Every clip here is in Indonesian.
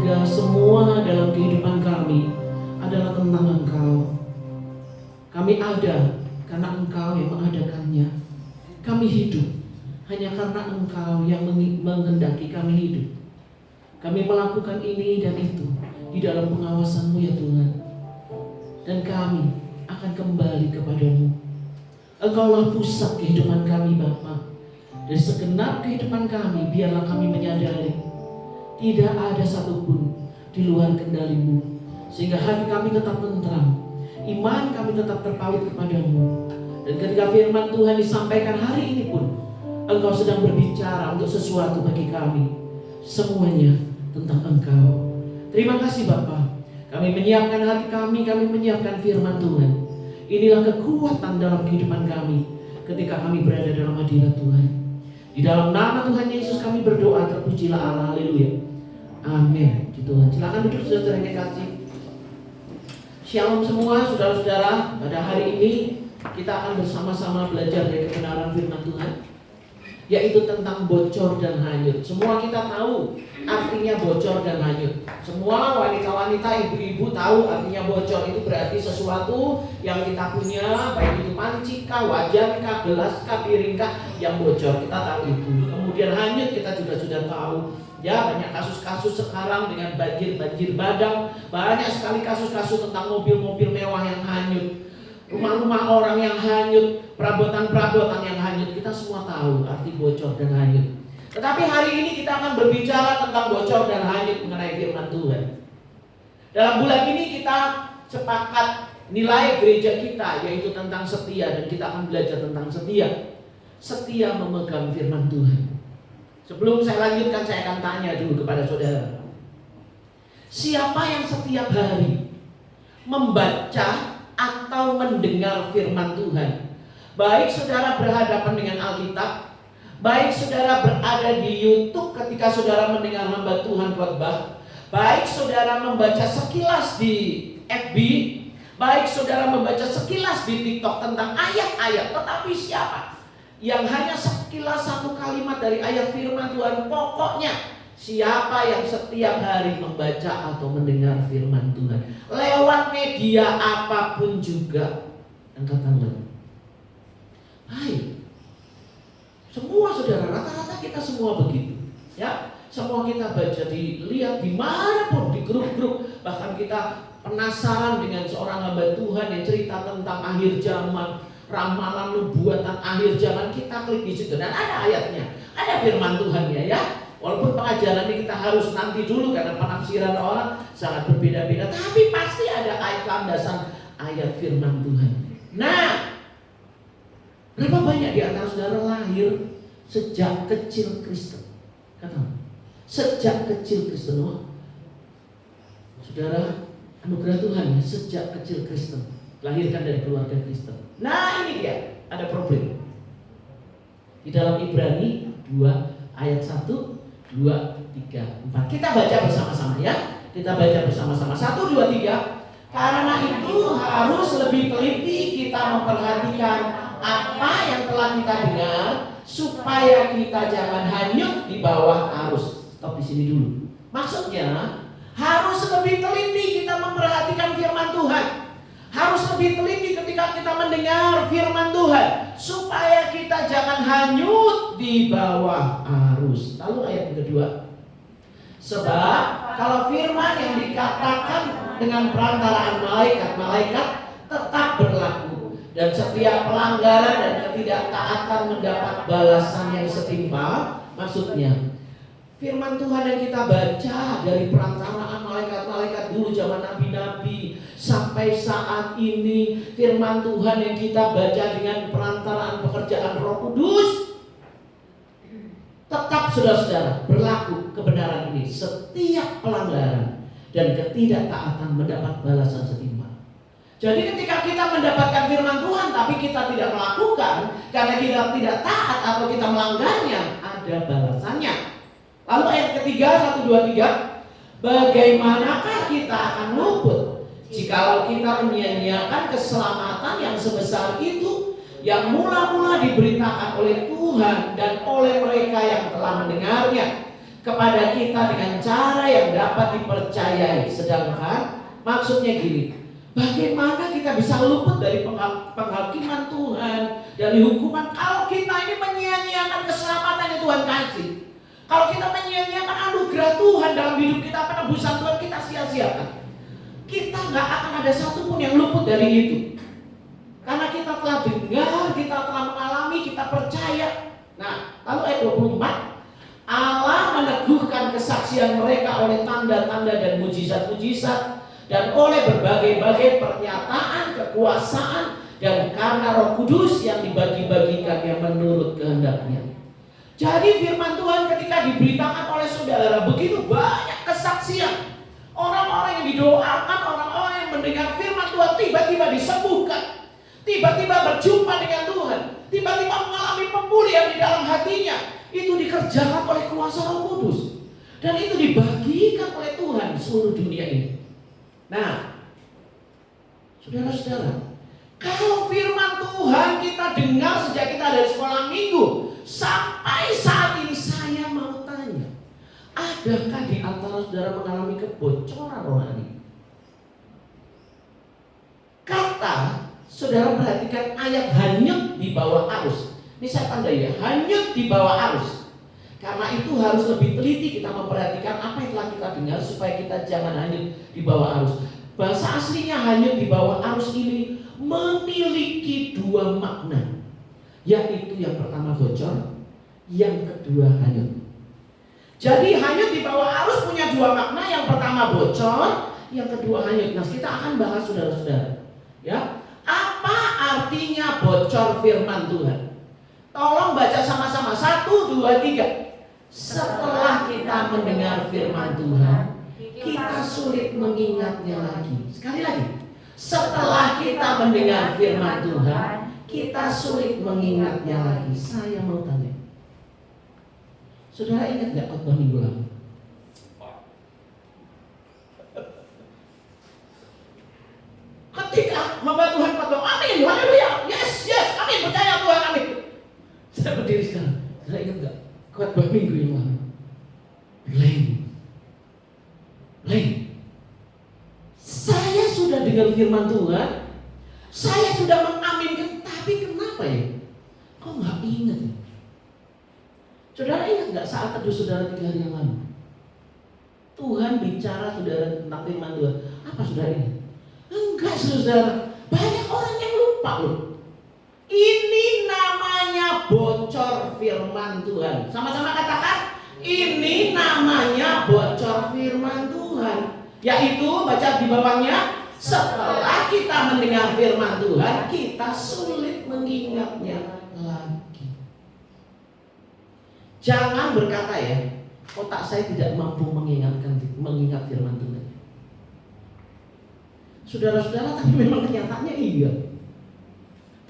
Surga, semua dalam kehidupan kami adalah tentang Engkau. Kami ada karena Engkau yang mengadakannya. Kami hidup hanya karena Engkau yang menghendaki kami hidup. Kami melakukan ini dan itu di dalam pengawasan-Mu ya Tuhan. Dan kami akan kembali kepadamu. Engkaulah pusat kehidupan kami Bapa. Dari segenap kehidupan kami, biarlah kami menyadari tidak ada satupun di luar kendali-Mu, sehingga hati kami tetap tentram, iman kami tetap terpaut kepadamu. Dan ketika firman Tuhan disampaikan hari ini pun, Engkau sedang berbicara untuk sesuatu bagi kami, semuanya tentang Engkau. Terima kasih Bapa. Kami menyiapkan hati kami menyiapkan firman Tuhan. Inilah kekuatan dalam kehidupan kami ketika kami berada dalam hadirat Tuhan. Di dalam nama Tuhan Yesus kami berdoa, terpujilah Allah. Haleluya. Amin. Tuhan, silakan duduk saudara yang dikasih. Shalom semua saudara-saudara. Pada hari ini kita akan bersama-sama belajar dari kebenaran firman Tuhan, yaitu tentang bocor dan hanyut. Semua kita tahu artinya bocor dan hanyut. Semua wanita-wanita, ibu-ibu tahu artinya bocor. Itu berarti sesuatu yang kita punya, baik itu panci kah, wajan kah, gelas kah, piring kah, yang bocor. Kita tahu itu. Kemudian hanyut kita juga sudah tahu. Ya, banyak kasus-kasus sekarang dengan banjir bandang. Banyak sekali kasus-kasus tentang mobil-mobil mewah yang hanyut, rumah-rumah orang yang hanyut, perabotan-perabotan yang hanyut. Kita semua tahu arti bocor dan hanyut. Tetapi hari ini kita akan berbicara tentang bocor dan hanyut mengenai firman Tuhan. Dalam bulan ini kita sepakat nilai gereja kita, yaitu tentang setia, dan kita akan belajar tentang setia. Setia memegang firman Tuhan. Sebelum saya lanjutkan, saya akan tanya dulu kepada saudara. Siapa yang setiap hari membaca atau mendengar firman Tuhan? Baik saudara berhadapan dengan Alkitab, baik saudara berada di YouTube ketika saudara mendengar hamba Tuhan khotbah, baik saudara membaca sekilas di FB, baik saudara membaca sekilas di TikTok tentang ayat-ayat, tetapi siapa yang hanya sekilas satu kalimat dari ayat firman Tuhan? Pokoknya siapa yang setiap hari membaca atau mendengar firman Tuhan lewat media apapun juga, angkat tangan. Baik. Semua saudara, rata-rata kita semua begitu. Ya, semua kita baca, dilihat dimanapun, di grup-grup. Bahkan kita penasaran dengan seorang hamba Tuhan yang cerita tentang akhir zaman, ramalan nubuatan akhir zaman. Kita klik di situ dan ada ayatnya, ada firman Tuhannya ya. Walaupun pengajaran ini kita harus nanti dulu karena penafsiran orang sangat berbeda-beda, tapi pasti ada ayat landasan ayat firman Tuhan. Nah, berapa banyak di antara saudara lahir sejak kecil Kristen? Kata, sejak kecil Kristen. Oh, saudara anugerah Tuhan ya, sejak kecil Kristen, lahirkan dari keluarga Kristen. Nah ini dia, ada problem. Di dalam Ibrani 2 ayat 1, 2, 3, 4. Kita baca bersama-sama ya. Kita baca bersama-sama. 1, 2, 3. Karena itu harus lebih teliti kita memperhatikan apa yang telah kita dengar, supaya kita jangan hanyut di bawah arus. Stop di sini dulu. Maksudnya harus lebih teliti kita memperhatikan firman Tuhan. Harus lebih teliti ketika kita mendengar firman Tuhan, supaya kita jangan hanyut di bawah arus. Lalu ayat yang kedua. Sebab kalau firman yang dikatakan dengan perantaraan malaikat tetap berlaku, dan setiap pelanggaran dan ketidaktaatan mendapat balasan yang setimpal. Maksudnya firman Tuhan yang kita baca dari perantaraan malaikat-malaikat dulu zaman nabi-nabi sampai saat ini, firman Tuhan yang kita baca dengan perantaraan pekerjaan Roh Kudus, tetap saudara-saudara berlaku kebenaran ini. Setiap pelanggaran dan ketidaktaatan mendapat balasan setimpal. Jadi ketika kita mendapatkan firman Tuhan tapi kita tidak melakukan karena kita tidak taat atau kita melanggarnya, ada balasannya. Lalu ayat ketiga, 1, 2, 3. Bagaimanakah kita akan luput jikalau kita menyia-nyiakan keselamatan yang sebesar itu, yang mula-mula diberitakan oleh Tuhan dan oleh mereka yang telah mendengarnya. kepada kita dengan cara yang dapat dipercayai. Sedangkan maksudnya gini, bagaimana kita bisa luput dari penghakiman Tuhan, dari hukuman, kalau kita ini menyia-nyiakan keselamatan yang Tuhan kasih. Kalau kita menyia-nyiakan anugerah Tuhan dalam hidup kita, penebusan Tuhan kita sia-siakan. Kita nggak akan ada satupun yang luput dari itu. Karena kita telah dengar, kita telah mengalami, kita percaya. Nah, lalu ayat 24, Allah meneguhkan kesaksian mereka oleh tanda-tanda dan mujizat-mujizat, dan oleh berbagai-bagai pernyataan kekuasaan, dan karena Roh Kudus yang dibagi-bagikan yang menurut kehendaknya. Jadi firman Tuhan ketika diberitakan oleh saudara, begitu banyak kesaksian. Orang-orang yang didoakan, orang-orang yang mendengar firman Tuhan tiba-tiba disembuhkan, tiba-tiba berjumpa dengan Tuhan, tiba-tiba mengalami pemulihan di dalam hatinya. Itu dikerjakan oleh kuasa Roh Kudus, dan itu dibagikan oleh Tuhan di seluruh dunia ini. Nah, saudara-saudara, kalau firman Tuhan kita dengar sejak kita dari sekolah minggu sampai saat ini, saya mau tanya, adakah di antara saudara mengalami kebocoran rohani? Kata saudara perhatikan ayat hanyut di bawah arus. Ini saya tandai ya, hanyut di bawah arus. Karena itu harus lebih teliti kita memperhatikan apa yang telah kita dengar supaya kita jangan hanyut di bawah arus. Bahasa aslinya hanyut di bawah arus ini memiliki dua makna, yaitu yang pertama bocor, yang kedua hanyut. Jadi hanyut di bawah arus punya dua makna, yang pertama bocor, yang kedua hanyut. Nah, kita akan bahas saudara-saudara, ya. Apa artinya bocor firman Tuhan? Tolong baca sama-sama, 1, 2, 3. Setelah kita mendengar firman Tuhan, kita sulit mengingatnya lagi. Sekali lagi, setelah kita mendengar firman Tuhan, kita sulit mengingatnya lagi. Saya mau tanya, saudara ingat gak khotbah minggu lalu? Ketika hamba Tuhan khotbah, amin, haleluya, yes, amin, percaya Tuhan, amin. Saya berdiri sekarang, saudara ingat gak khotbah minggu yang lalu? Lain. Saya sudah dengar firman Tuhan, saya sudah mengaminkan, tapi kenapa ya? Kok nggak ingat ya? Saudara ingat nggak saat teduh saudara 3 hari yang lalu? Tuhan bicara saudara tentang firman Tuhan. Apa saudara ingat? Enggak saudara. Banyak orang yang lupa loh. Ini namanya bocor firman Tuhan. Sama-sama katakan, ini namanya bocor firman Tuhan. Yaitu, baca di bawahnya, setelah kita mendengar firman Tuhan, kita sulit mengingatnya lagi. Jangan berkata ya, otak saya tidak mampu mengingat firman Tuhan. Saudara-saudara, tapi memang kenyataannya iya.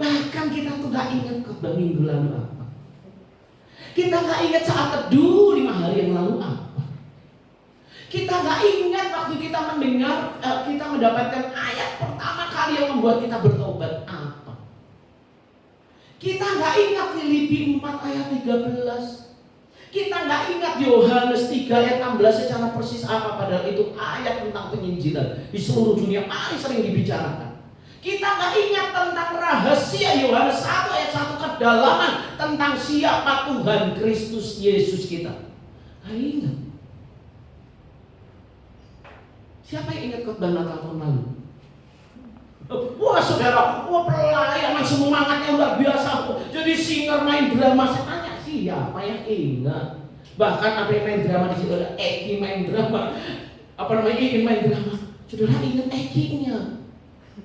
Bahkan kita tuh gak ingat khotbah minggu lalu apa. Kita gak ingat saat teduh 5 hari yang lalu apa. Kita gak ingat waktu kita mendengar, kita mendapatkan ayat pertama kali yang membuat kita bertobat apa. Kita gak ingat Filipi 4 ayat 13. Kita gak ingat Yohanes 3 ayat 16 secara persis apa, padahal itu ayat tentang penyinjilan di seluruh dunia paling sering dibicarakan. Kita gak ingat tentang rahasia Yohanes 1 ayat 1 kedalaman tentang siapa Tuhan Kristus Yesus kita. Gak ingat. Siapa yang ingat khotbah Natal tahun lalu? Wah saudara, pelayanan semangatnya luar biasa. Jadi singer main drama. Saya tanya siapa yang ingat? Bahkan ada yang main drama di situ, ada Eki main drama. Iin main drama. Saudara ingat Eki-nya?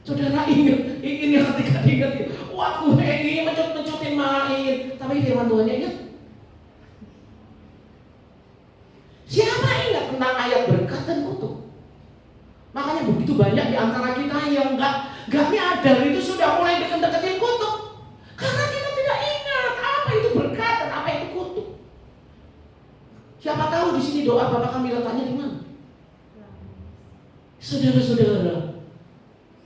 Saudara ingat Iin ketika diingat? Waktu Eki mencut-mencutin main. Tapi firman Tuhan ingat? Siapa ingat tentang ayat berkat dan kutuk? Makanya begitu banyak di antara kita yang gak nyadar itu sudah mulai deket-deketin kutuk. Karena kita tidak ingat apa itu berkat dan apa itu kutuk. Siapa tahu di sini doa Bapak kami letaknya di mana? Saudara-saudara.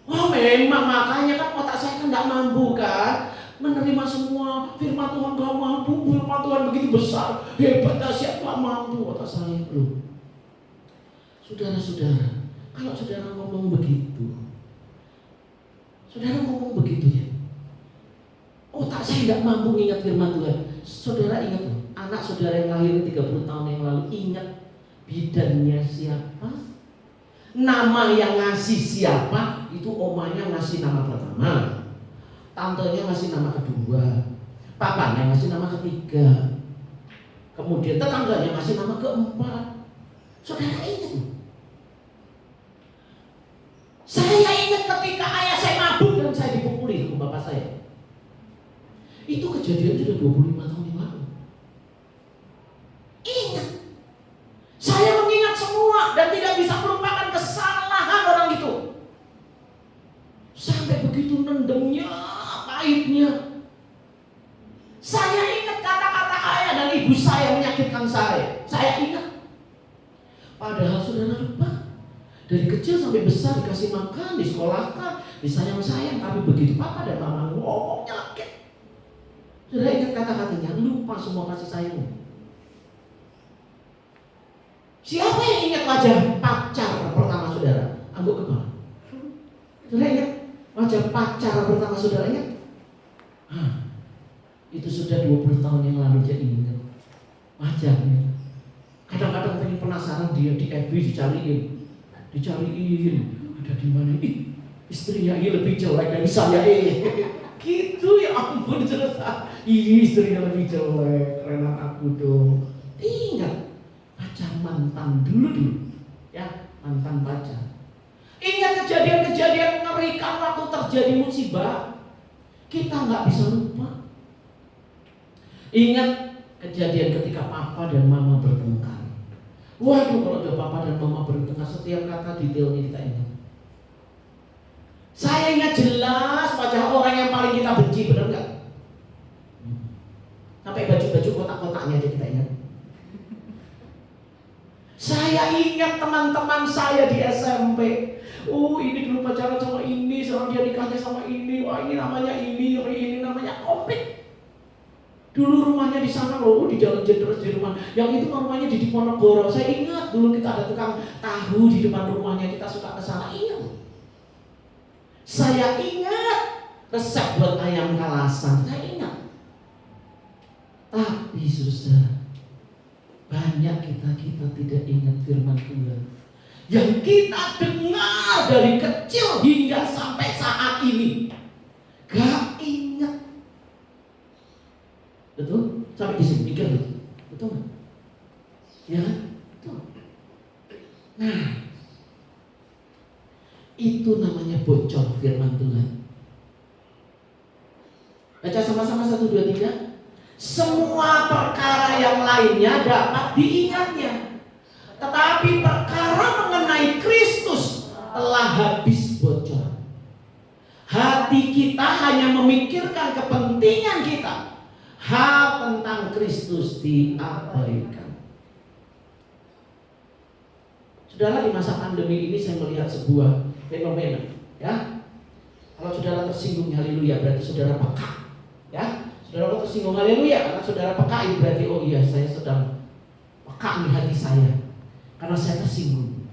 Wah memang makanya kan otak saya kan tidak mampu kan menerima semua firman Tuhan, gak mampu. Firman Tuhan begitu besar, hebat, dahsyat, gak mampu otak saya belum. Saudara-saudara, kalau saudara ngomong begitu ya, otak saya tidak mampu ingat firman Tuhan. Saudara ingat, anak saudara yang lahir 30 tahun yang lalu, ingat bidannya siapa? Nama yang ngasih siapa? Itu omanya ngasih nama pertama, tantenya ngasih nama kedua, papanya ngasih nama ketiga, kemudian tetangganya ngasih nama keempat. Saudara ingat? Saya ingat ketika ayah saya mabuk dan saya dipukuli sama bapak saya. Itu kejadian sudah 25 tahun yang lalu. Ingat. Saya mengingat semua dan tidak bisa melupakan kesalahan orang itu. Sampai begitu nendengnya, pahitnya. Saya ingat kata-kata ayah dan ibu saya menyakitkan saya. Saya ingat. Padahal saudara lupa. Dari kecil sampai besar dikasih makan, disekolahkan, disayang-sayang. Tapi begitu papa dan mama ngomongnya lagi, saudara ingat kata-katanya, lupa semua kasih sayang. Siapa yang ingat wajah pacar pertama saudara? Angguk kepala. Saudara ingat wajah pacar pertama saudara ingat? Itu sudah 20 tahun yang lalu jadi ingat wajahnya. Kadang-kadang pengen penasaran dia di FB dicariin ada di mana, istrinya ini lebih jelek dari saya gitu, ya ampun cerita, istrinya lebih jelek, karena aku dong. Ingat pacar mantan dulu ya, mantan pacar. Ingat kejadian-kejadian mengerikan waktu terjadi musibah, kita nggak bisa lupa. Ingat kejadian ketika papa dan mama bertengkar. Waduh, kalau ada papa dan mama bertengkar, setiap kata detailnya kita ingat. Saya ingat jelas wajah orang yang paling kita benci, benar nggak? Sampai baju-baju kotak-kotaknya aja kita ingat. Saya ingat teman-teman saya di SMP. Ini dulu pacaran sama ini, sekarang dia nikahnya sama ini. Wah, ini namanya ini namanya komplit. Dulu rumahnya di sana loh, di Jalan Jenderal di rumah. Yang itu rumahnya di Diponegoro. Saya ingat dulu kita ada tukang tahu di depan rumahnya, kita suka ke sana. Ingat. Saya ingat resep buat ayam kalasan. Saya ingat. Tapi saudara, banyak kita tidak ingat firman Tuhan yang kita dengar dari kecil hingga sampai saat ini. Gak ingat. Betul? Sampai di sini pikir betul nggak? Ya kan? Betul. Nah, itu namanya bocor firman Tuhan. Baca sama-sama 1, 2, 3. Semua perkara yang lainnya dapat diingatnya, tetapi perkara mengenai Kristus telah habis bocor. Hati kita hanya memikirkan kepentingan kita. Hal tentang Kristus diabaikan. Saudara, di masa pandemi ini saya melihat sebuah fenomena, ya. Kalau saudara tersinggung, haleluya, berarti saudara peka, ya. Saudara kalau tersinggung, haleluya, karena saudara peka, berarti oh iya, saya sedang peka di hati saya, karena saya tersinggung.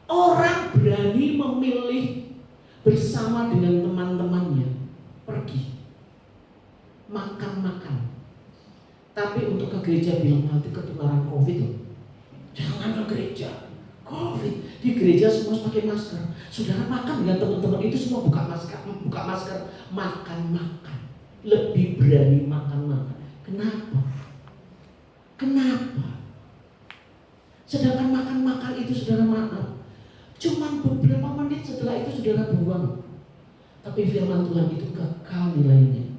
Orang berani memilih bersama dengan teman-temannya pergi makan-makan, tapi untuk ke gereja bilang nanti ketularan COVID loh. Jangan ke gereja, COVID. Di gereja semua pakai masker. Saudara makan dengan teman-teman itu semua buka masker, makan-makan. Lebih berani makan-makan. Kenapa? Sedangkan makan-makan itu saudara makan, cuman beberapa menit setelah itu saudara buang. Tapi firman Tuhan itu kekal nilainya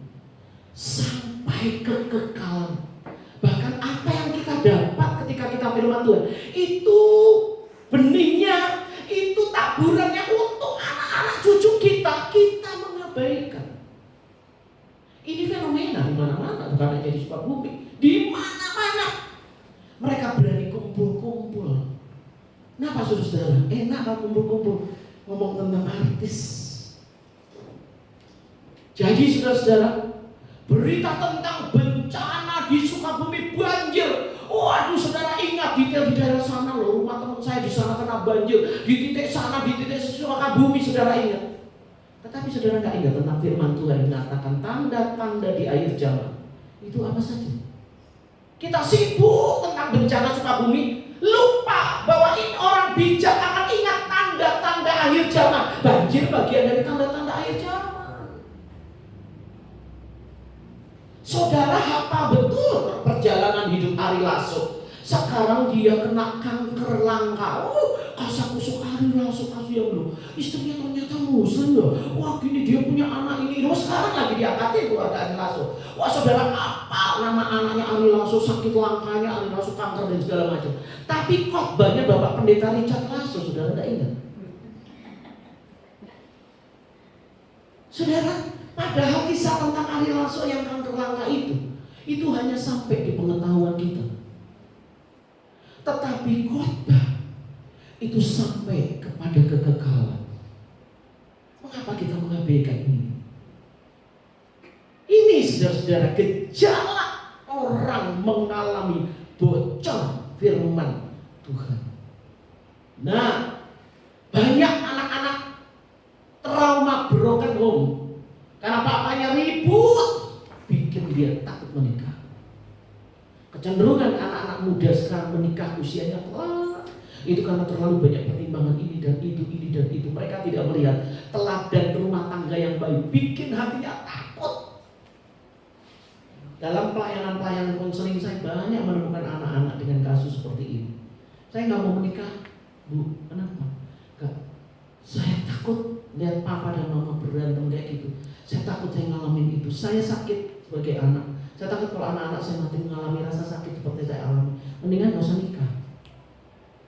sampai kekekalan. Bahkan apa yang kita dapat ketika kita firman Tuhan, itu benihnya, itu taburannya untuk anak-anak cucu kita mengabaikan. Ini fenomena di mana-mana, bukan hanya di Sukabumi, di mana-mana. Mereka berani kumpul-kumpul. Kenapa saudara? Enak kalau kumpul-kumpul ngomong tentang artis. Jadi saudara-saudara, berita tentang bencana di Sukabumi banjir. Waduh, sana kena banjir, di titik sana, di titik Sukabumi, saudara ingat. Tetapi saudara nggak ingat tentang firman Tuhan yang mengatakan tanda-tanda di akhir zaman itu apa saja? Kita sibuk tentang bencana Sukabumi, lupa bahwa ini orang bijak akan ingat tanda-tanda akhir zaman. Banjir bagian dari tanda-tanda akhir zaman. Saudara hafal betul perjalanan hidup Ari Lasso. Sekarang dia kena kanker langka. Kasak-kusuk Ari Lasso kasihan loh. Istrinya ternyata muslim loh. Wah gini dia punya anak ini. Loh sekarang lagi diangkatin keluarga Ari Lasso. Wah saudara apa nama anaknya Ari Lasso, sakit langkanya Ari Lasso, kanker dan segala macam. Tapi khotbahnya Bapak Pendeta Richard Lasso, saudara tidak ingat? Saudara, padahal kisah tentang Ari Lasso yang kanker langka itu hanya sampai di pengetahuan kita. Tetapi khotbah itu sampai kepada kekekalan. Mengapa kita mengabaikan ini? Ini saudara-saudara gejala orang mengalami bocor firman Tuhan. Nah, banyak anak-anak trauma broken home karena papanya ribut, bikin dia takut menikah. Kecenderungan anak-anak muda sekarang menikah usianya telat itu karena terlalu banyak pertimbangan ini dan itu. Mereka tidak melihat teladan rumah tangga yang baik, bikin hatinya takut. Dalam pelayanan konseling saya banyak menemukan anak-anak dengan kasus seperti ini. Saya nggak mau menikah, Bu. Kenapa? Enggak. Saya takut lihat papa dan mama berantem kayak gitu. Saya takut saya ngalamin itu. Saya sakit sebagai anak. Saya takut kalau anak-anak saya nanti mengalami rasa sakit seperti saya alami. Mendingan gak usah nikah.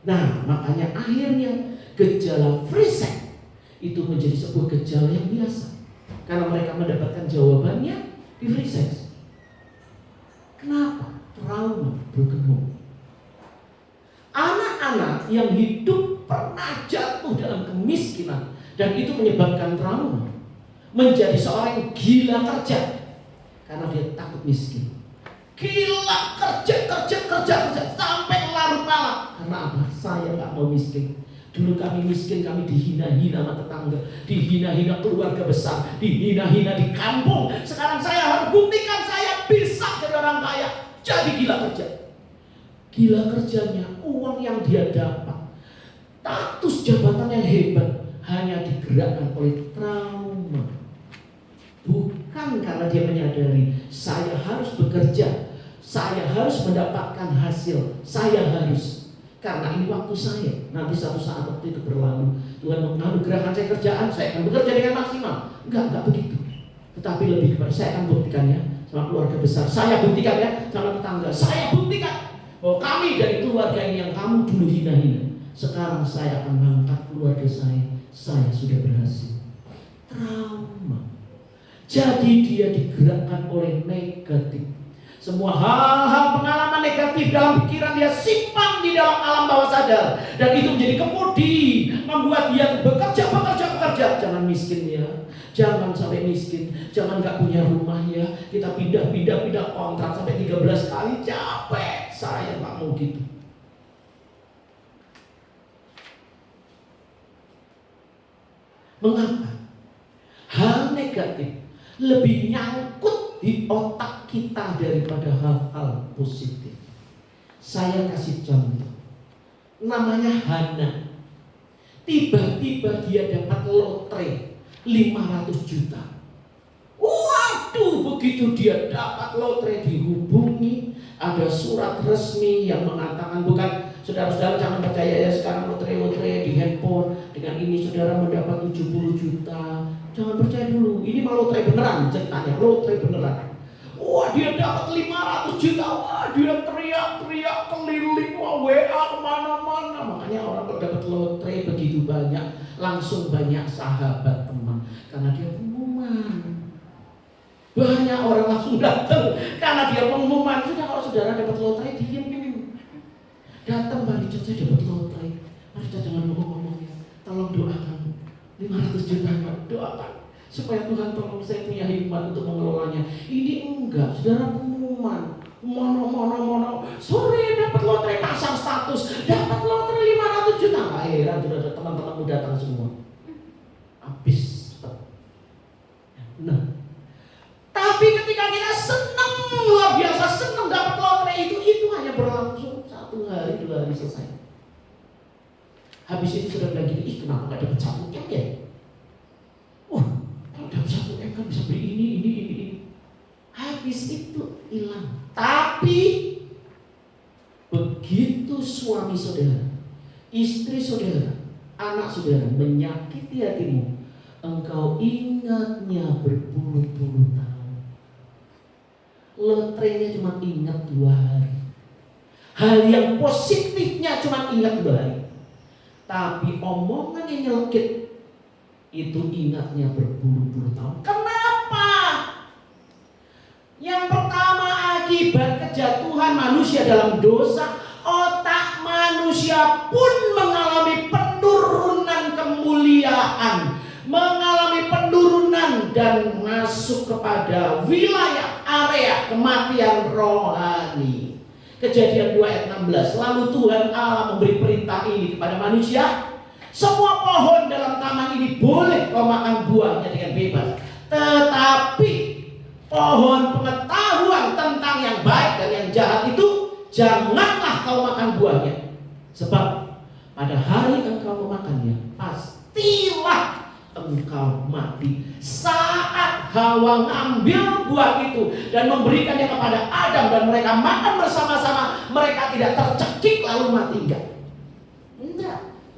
Nah, makanya akhirnya gejala free sex itu menjadi sebuah gejala yang biasa. Karena mereka mendapatkan jawabannya di free sex. Kenapa? Trauma broken home. Anak-anak yang hidup pernah jatuh dalam kemiskinan dan itu menyebabkan trauma, menjadi seorang yang gila kerja karena dia takut miskin. Gila kerja sampai larut malam. Karena apa? Saya nggak mau miskin. Dulu kami miskin, kami dihina-hina sama tetangga, dihina-hina keluarga besar, dihina-hina di kampung. Sekarang saya harus buktikan saya bisa jadi orang kaya. Jadi gila kerja. Gila kerjanya, uang yang dia dapat, status jabatan yang hebat, hanya digerakkan oleh trauma. Bukan karena dia menyadari saya harus bekerja, saya harus mendapatkan hasil, saya harus. Karena ini waktu saya, nanti satu saat waktu itu berlalu, Tuhan menganugerahkan saya kerjaan, saya akan bekerja dengan maksimal. Enggak begitu. Tetapi lebih kepada saya akan buktikannya sama keluarga besar, saya buktikan ya sama tetangga, saya buktikan bahwa kami dari keluarga ini yang kamu dulu hina-hina, sekarang saya akan mengangkat keluarga saya sudah berhasil. Trauma. Jadi dia digerakkan oleh negatif. Semua hal-hal pengalaman negatif dalam pikiran dia simpan di dalam alam bawah sadar. Dan itu menjadi kemudi, membuat dia bekerja. Jangan miskin ya, jangan sampai miskin, jangan gak punya rumah ya. Kita pindah kontrak sampai 13 kali, capek. Saya gak mau gitu. Mengapa? Hal negatif lebih nyangkut di otak kita daripada hal-hal positif. Saya kasih contoh. Namanya Hana. Tiba-tiba dia dapat lotre 500 juta. Waduh, begitu dia dapat lotre dihubungi, ada surat resmi yang mengatakan, bukan saudara-saudara jangan percaya ya sekarang lotre di handphone, dengan ini saudara mendapat 70 juta. Jangan percaya dulu, ini mah lotre beneran ceritanya, lotre beneran. Wah dia dapat 500 juta, wah dia teriak-teriak keliling, wah WA kemana-mana. Makanya orang kalau dapat lotre begitu banyak, langsung banyak sahabat teman, karena dia pengumuman. Banyak orang langsung datang karena dia pengumuman. Sudah kalau saudara dapat lotre, diam. Datang Pak Richard, saya dapat lotre. Pak Richard jangan ngomong-ngomong ya, tolong doakan 500 juta, doakan supaya Tuhan tolong saya punya hikmat untuk mengelolanya. Ini enggak, saudara pengumuman, mono. Sore dapat lotre, pasang status, dapat lotre 500 juta. 1 hari 2 hari selesai. Habis itu sudah bilang gini, ih kenapa gak dapat 1 M ya? Kalau dapat 1 M kan bisa beli ini. Habis itu hilang. Tapi begitu suami saudara, istri saudara, anak saudara menyakiti hatimu, engkau ingatnya berpuluh-puluh tahun. Lotrenya cuma ingat 2 hari. Hal yang positifnya cuma ingat 2 hari. Tapi omongan yang nyelekit itu ingatnya berpuluh-puluh tahun. Kenapa? Yang pertama, akibat kejatuhan manusia dalam dosa, otak manusia pun mengalami penurunan kemuliaan, mengalami penurunan dan masuk kepada wilayah area kematian rohani. Kejadian 2 ayat 16. Lalu Tuhan Allah memberi perintah ini kepada manusia, semua pohon dalam taman ini boleh kau makan buahnya dengan bebas, tetapi pohon pengetahuan tentang yang baik dan yang jahat itu janganlah kau makan buahnya, sebab pada hari engkau memakannya pastilah engkau mati. Saat Hawa ngambil buah itu dan memberikannya kepada Adam dan mereka makan bersama-sama, mereka tidak tercekik lalu mati, enggak.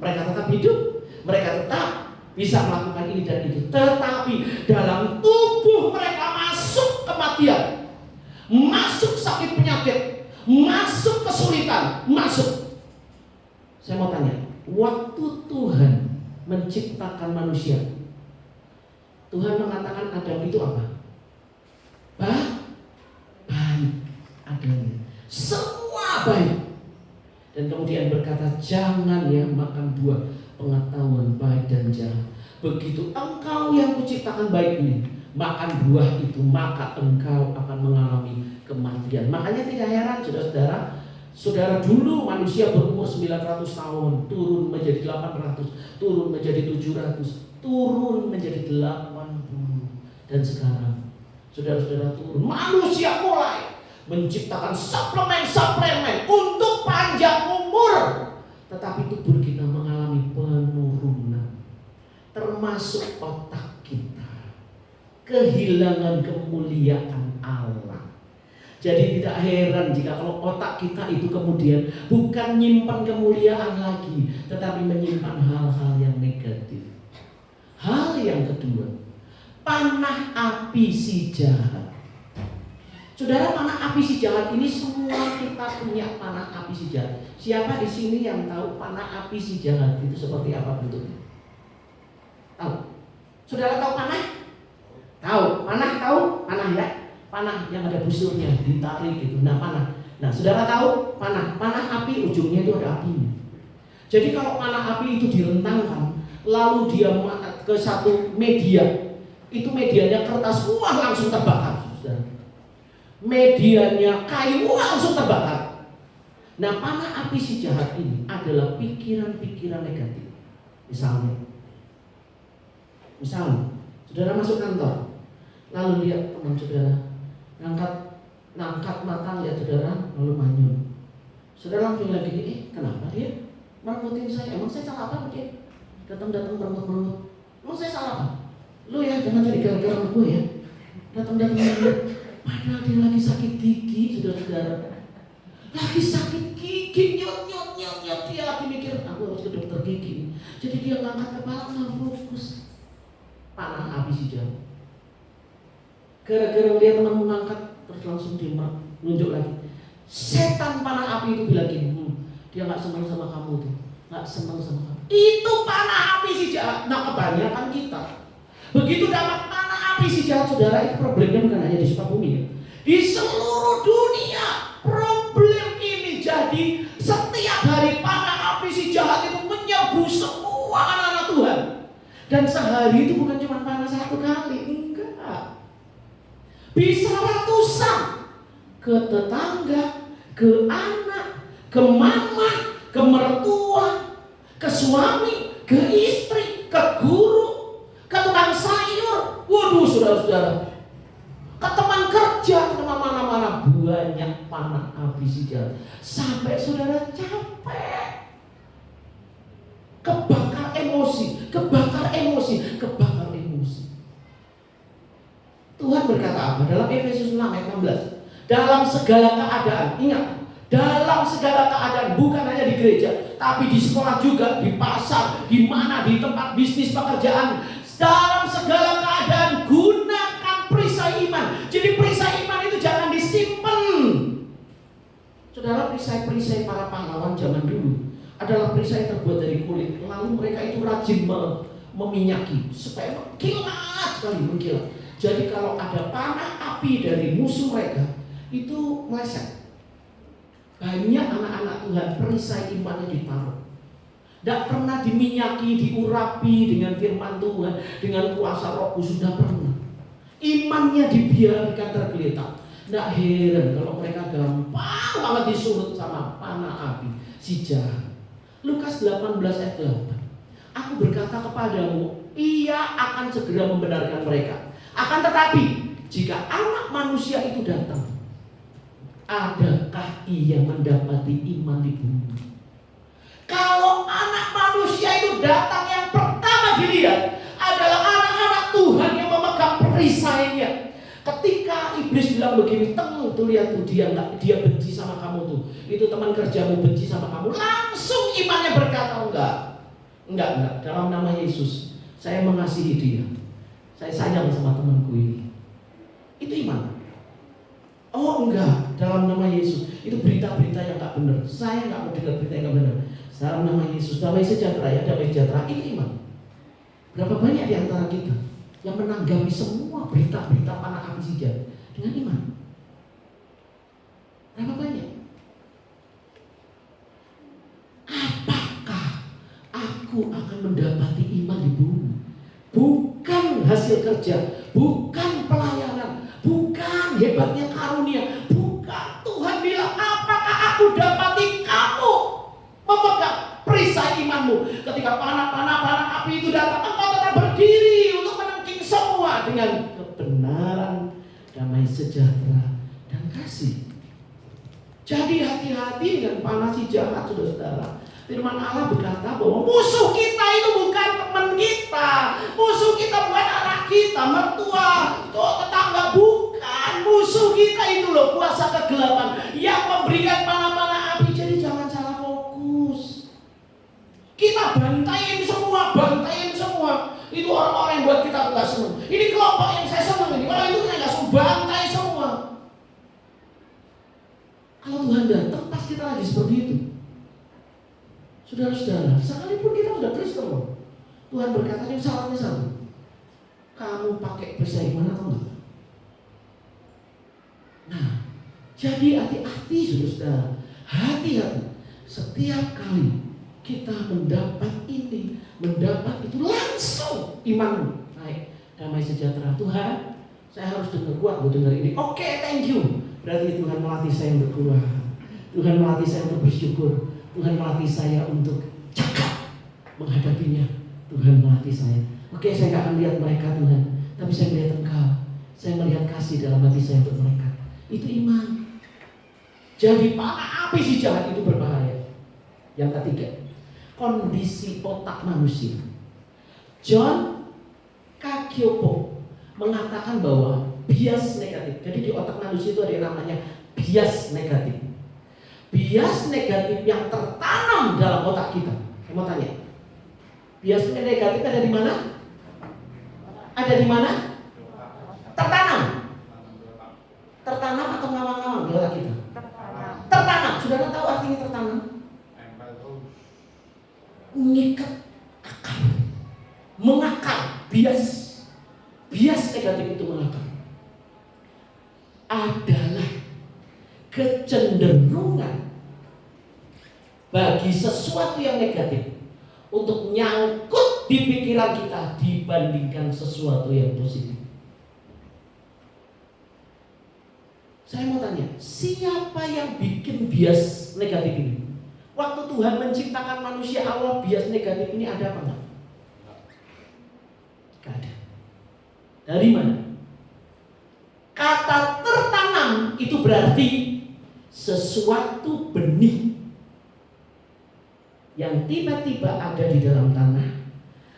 Mereka tetap hidup, mereka tetap bisa melakukan ini dan itu. Tetapi dalam tubuh mereka masuk kematian, masuk sakit penyakit, masuk kesulitan, masuk. Saya mau tanya, waktu Tuhan menciptakan manusia, Tuhan mengatakan Adam itu apa? Baik adanya, semua baik. Dan kemudian berkata, jangan ya makan buah pengetahuan baik dan jahat. Begitu engkau yang kuciptakan baik ini makan buah itu, maka engkau akan mengalami kematian. Makanya tidak heran saudara dulu manusia berumur 900 tahun, turun menjadi 800, turun menjadi 700, turun menjadi 80. Dan sekarang saudara-saudara turun, manusia mulai menciptakan suplemen untuk panjang umur, tetapi tubuh kita mengalami penurunan, termasuk otak kita, kehilangan kemuliaan Allah. Jadi tidak heran jika kalau otak kita itu kemudian bukan menyimpan kemuliaan lagi, tetapi menyimpan hal-hal yang negatif. Hal yang kedua, panah api si jahat. Saudara, panah api si jahat ini semua kita punya panah api si jahat. Siapa di sini yang tahu panah api si jahat itu seperti apa bentuknya? Tahu? Saudara tahu panah? Tahu? Panah ya? Panah yang ada busurnya, ditarik gitu. Nah, panah. Nah, saudara tahu panah api ujungnya itu ada apinya. Jadi kalau panah api itu direntangkan, lalu dia ke satu media, itu medianya kertas, wah langsung terbakar, saudara. Medianya kayu, langsung terbakar. Nah, panah api si jahat ini adalah pikiran-pikiran negatif. Misalnya, saudara masuk kantor, lalu lihat teman saudara ngangkat mata lihat saudara, lalu manyun. Saudara langsung bilang gini, kenapa dia merengkutin saya? Emang saya salah apa dia? Datang merengkut. Emang saya salah apa? Lu ya jangan jadi gara-gara sama gue ya. Datang padahal dia lagi sakit gigi, saudara-saudara. Lagi sakit gigi, nyot, dia lagi mikir, aku harus ke dokter gigi. Jadi dia ngangkat kepala, nggak fokus. Panah api si jahat. Gara-gara dia teman mengangkat, terus langsung dia menunjuk lagi. Setan panah api itu bilang gini, dia nggak senang sama kamu tuh, nggak senang sama kamu. Itu panah api si jahat. Nah, kebanyakan kita begitu dapat panah api si jahat, saudara, itu problemnya bukan hanya di Sukabumi ya. Di seluruh dunia problem ini jadi setiap hari panah api si jahat itu menyerbu semua anak-anak Tuhan. Dan sehari itu bukan cuma panah 1 kali, enggak. Bisa ratusan. Ke tetangga, ke anak, ke mama, ke mertua, ke suami, ke istri, ke guru, ke tukang sayur, waduh saudara-saudara, ke teman kerja, ke mana-mana banyak panah api si jahat. Sampai saudara capek. Kebakar emosi. Tuhan berkata apa? Dalam Efesus 6 ayat 16. Dalam segala keadaan, ingat, dalam segala keadaan, bukan hanya di gereja, tapi di sekolah juga, di pasar, di mana, di tempat bisnis pekerjaan. Dalam segala keadaan gunakan perisai iman. Jadi perisai iman itu jangan disimpan. Saudara, perisai-perisai para pahlawan zaman dulu adalah perisai terbuat dari kulit. Lalu mereka itu rajin meminyaki supaya kilat sekali mengkilat. Jadi kalau ada panah api dari musuh mereka, itu meleset. Banyak anak-anak Tuhan perisai imannya ditaruh. Tidak pernah diminyaki, diurapi dengan firman Tuhan, dengan kuasa Roh Kudus, sudah pernah. Imannya dibiarkan tergeletak. Tidak heran kalau mereka gampang banget disulut sama panah api si jahat. Lukas 18 ayat 8. Aku berkata kepadamu, ia akan segera membenarkan mereka. Akan tetapi, jika anak manusia itu datang, adakah ia mendapati iman di bumi? Kalau anak manusia itu datang, yang pertama dilihat adalah anak-anak Tuhan yang memegang perisainya. Ketika iblis bilang begini, tuh lihat tuh, dia benci sama kamu tuh, itu teman kerjamu benci sama kamu, langsung imannya berkata enggak, dalam nama Yesus saya mengasihi dia, saya sayang sama temanku ini. Itu iman. Oh enggak, dalam nama Yesus itu berita-berita yang gak benar, saya gak mau dengar berita yang gak benar. Dalam nama Yesus, damai sejahtera ya, damai sejahtera, itu iman. Berapa banyak di antara kita yang menanggapi semua berita-berita panah api si jahat dengan iman? Berapa banyak? Apakah aku akan mendapati iman di bumi? Bukan hasil kerja, bukan pelayanan, bukan hebatnya karunia, bukan. Tuhan bilang, apakah aku dapati kamu memegang perisai imanmu? Ketika panah api itu datang, engkau tetap berdiri untuk menangking semua dengan kebenaran, damai sejahtera, dan kasih. Jadi hati-hati dengan panah si jahat, saudara-saudara. Firman Allah berkata bahwa musuh kita itu bukan teman kita, musuh kita bukan anak kita, mertua, tetangga, bukan. Musuh kita itu loh kuasa kegelapan yang memberikan panah-panah api. Jadi jangan salah fokus. Kita bantayin semua. Itu orang-orang yang buat kita nggak senang. Ini kelompok yang saya senang ini, orang itu saya nggak senang, bantai semua. Kalau Tuhan datang, pas kita lagi seperti itu. Saudara-saudara, sekalipun kita sudah Kristen, Tuhan berkata yang salahnya satu. Kamu pakai perisai iman atau enggak? Nah, jadi hati-hati saudara-saudara. Hati-hati. Setiap kali kita mendapat ini, mendapat itu, langsung imanmu naik. Damai sejahtera. Tuhan, saya harus dengar ini. Oke, thank you. Berarti Tuhan melatih saya untuk keluar. Tuhan melatih saya untuk bersyukur. Tuhan melatih saya untuk cakap menghadapinya. Tuhan melatih saya. Oke, saya gak akan lihat mereka Tuhan, tapi saya melihat Engkau. Saya melihat kasih dalam hati saya untuk mereka. Itu iman. Jadi panah api si jahat itu berbahaya. Yang ketiga, kondisi otak manusia. John Kakiopo mengatakan bahwa bias negatif. Jadi di otak manusia itu ada yang namanya bias negatif. Bias negatif yang tertanam dalam otak kita. Saya mau tanya, bias negatif ada di mana? Ada di mana? Tertanam. Tertanam atau ngawang-ngawang di otak kita? Tertanam. Saudara tahu artinya tertanam? Mengikat akar, mengakar. Bias negatif itu mengakar. Adalah kecenderungan bagi sesuatu yang negatif untuk nyangkut di pikiran kita dibandingkan sesuatu yang positif. Saya mau tanya, siapa yang bikin bias negatif ini? Waktu Tuhan menciptakan manusia awal, bias negatif ini ada apa enggak? Enggak ada. Dari mana? Kata tertanam itu berarti sesuatu benih yang tiba-tiba ada di dalam tanah,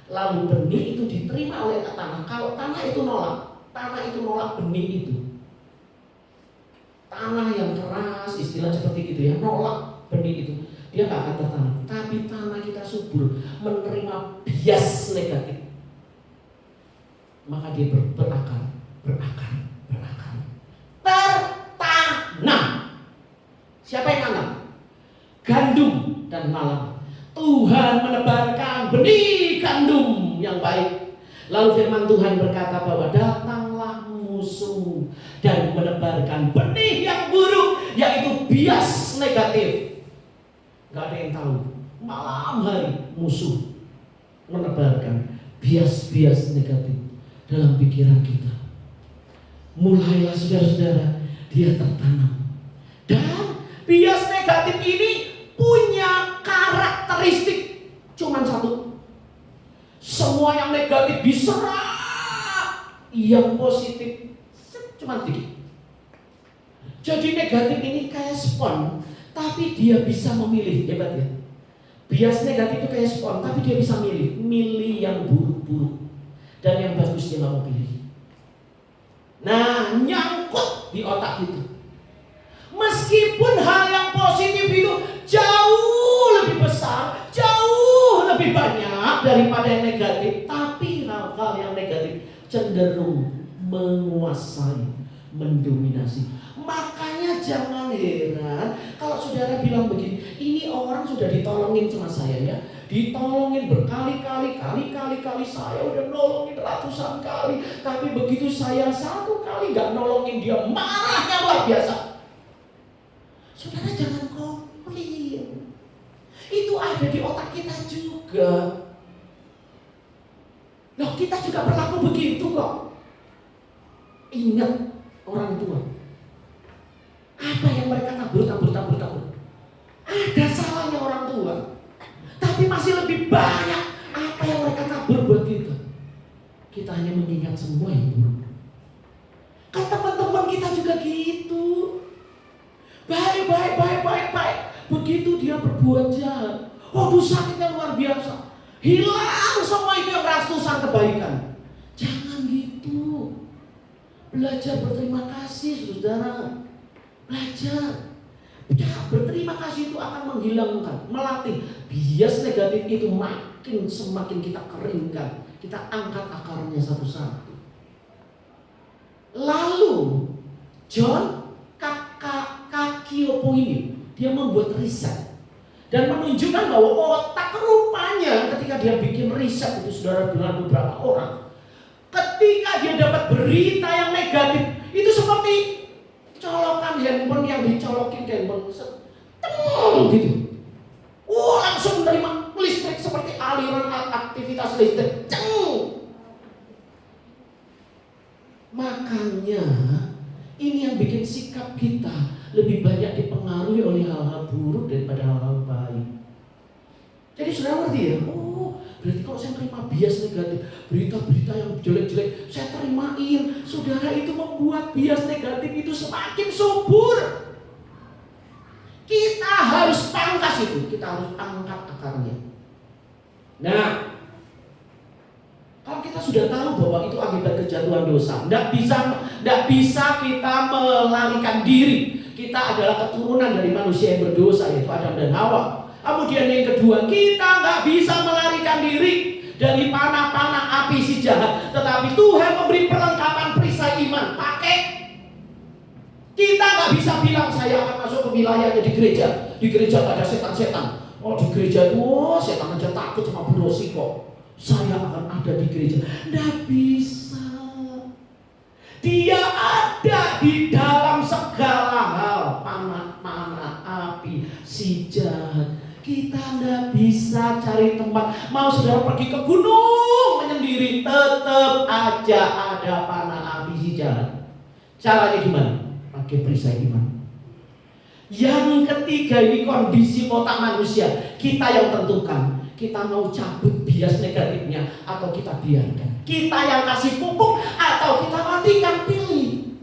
lalu benih itu diterima oleh tanah. Kalau tanah itu nolak benih itu. Tanah yang keras, istilah seperti gitu ya, nolak benih itu, dia nggak akan tertanam. Tapi tanah kita subur, menerima bias negatif, maka dia berakar. Tertanam. Siapa yang nanam? Gandum dan malam. Tuhan menebarkan benih gandum yang baik. Lalu firman Tuhan berkata bahwa datanglah musuh dan menebarkan benih yang buruk, yaitu bias negatif. Gak ada yang tahu, malam hari musuh menebarkan bias-bias negatif dalam pikiran kita. Mulailah saudara-saudara, dia tertanam. Dan bias negatif ini punya karakteristik cuman satu. Semua yang negatif diserap, yang positif cuma dikit. Jadi negatif ini kayak spon, tapi dia bisa memilih. Hebat ya. Bias negatif itu kayak spon, tapi dia bisa milih yang buruk-buruk, dan yang bagus dia nggak mau pilih. Nah, nyangkut di otak itu. Meskipun hal yang positif itu jauh lebih besar, jauh lebih banyak daripada yang negatif, tapi hal-hal yang negatif cenderung menguasai, mendominasi. Makanya jangan heran kalau saudara bilang begini, ini orang sudah ditolongin sama saya ya, ditolongin berkali-kali, saya udah nolongin ratusan kali, tapi begitu saya satu kali gak nolongin dia, marahnya luar biasa. Saudara jangan komplain, itu ada di otak kita juga. Loh, kita juga berlaku begitu kok. Ingat orang tua, apa yang mereka tabur. Ada salahnya orang tua, tapi masih lebih banyak apa yang mereka tabur buat kita. Kita hanya mengingat semua yang buruk. Kan teman-teman kita juga gitu. Baik. Begitu dia berbuat jahat, waduh sakitnya luar biasa. Hilang semua itu yang ratusan kebaikan. Jangan gitu. Belajar berterima kasih, saudara. Belajar. Berterima kasih itu akan menghilangkan, melatih bias negatif itu. Semakin kita keringkan, kita angkat akarnya satu-satu. Lalu John Kakiopo ini, dia membuat riset dan menunjukkan bahwa otak rupanya ketika dia bikin riset itu, saudara, dengan beberapa orang, ketika dia dapat berita yang negatif, itu seperti colokan handphone yang dicolokin ke handphone gitu. Langsung menerima listrik seperti aliran aktivitas listrik. Makanya ini yang bikin sikap kita lebih banyak dipengaruhi oleh hal-hal buruk daripada hal-hal baik. Jadi saudara ngerti ya? Berarti kalau saya terima bias negatif, berita-berita yang jelek-jelek, saya terimain. Saudara, itu membuat bias negatif itu semakin subur. Kita harus pangkas itu, kita harus angkat akarnya. Nah, kalau kita sudah tahu bahwa itu akibat kejatuhan dosa, tidak bisa kita melarikan diri. Kita adalah keturunan dari manusia yang berdosa, yaitu Adam dan Hawa. Kemudian yang kedua, kita nggak bisa melarikan diri dari panah-panah api si jahat. Tetapi Tuhan memberi perlengkapan perisai iman. Pakai. Kita nggak bisa bilang saya akan masuk ke wilayahnya di gereja. Di gereja nggak ada setan-setan. Di gereja itu setan aja takut sama Bu Rosi kok. Saya akan ada di gereja. Nggak bisa. Dia ada di dalam segala hal. Panah api si jahat. Kita nggak bisa cari tempat. Mau saudara pergi ke gunung menyendiri, tetap aja ada panah api si jahat. Caranya gimana? Pakai perisai iman. Yang ketiga ini kondisi otak manusia. Kita yang tentukan. Kita mau cabut bias negatifnya atau kita biarkan. Kita yang kasih pupuk atau kita matikan, pilih.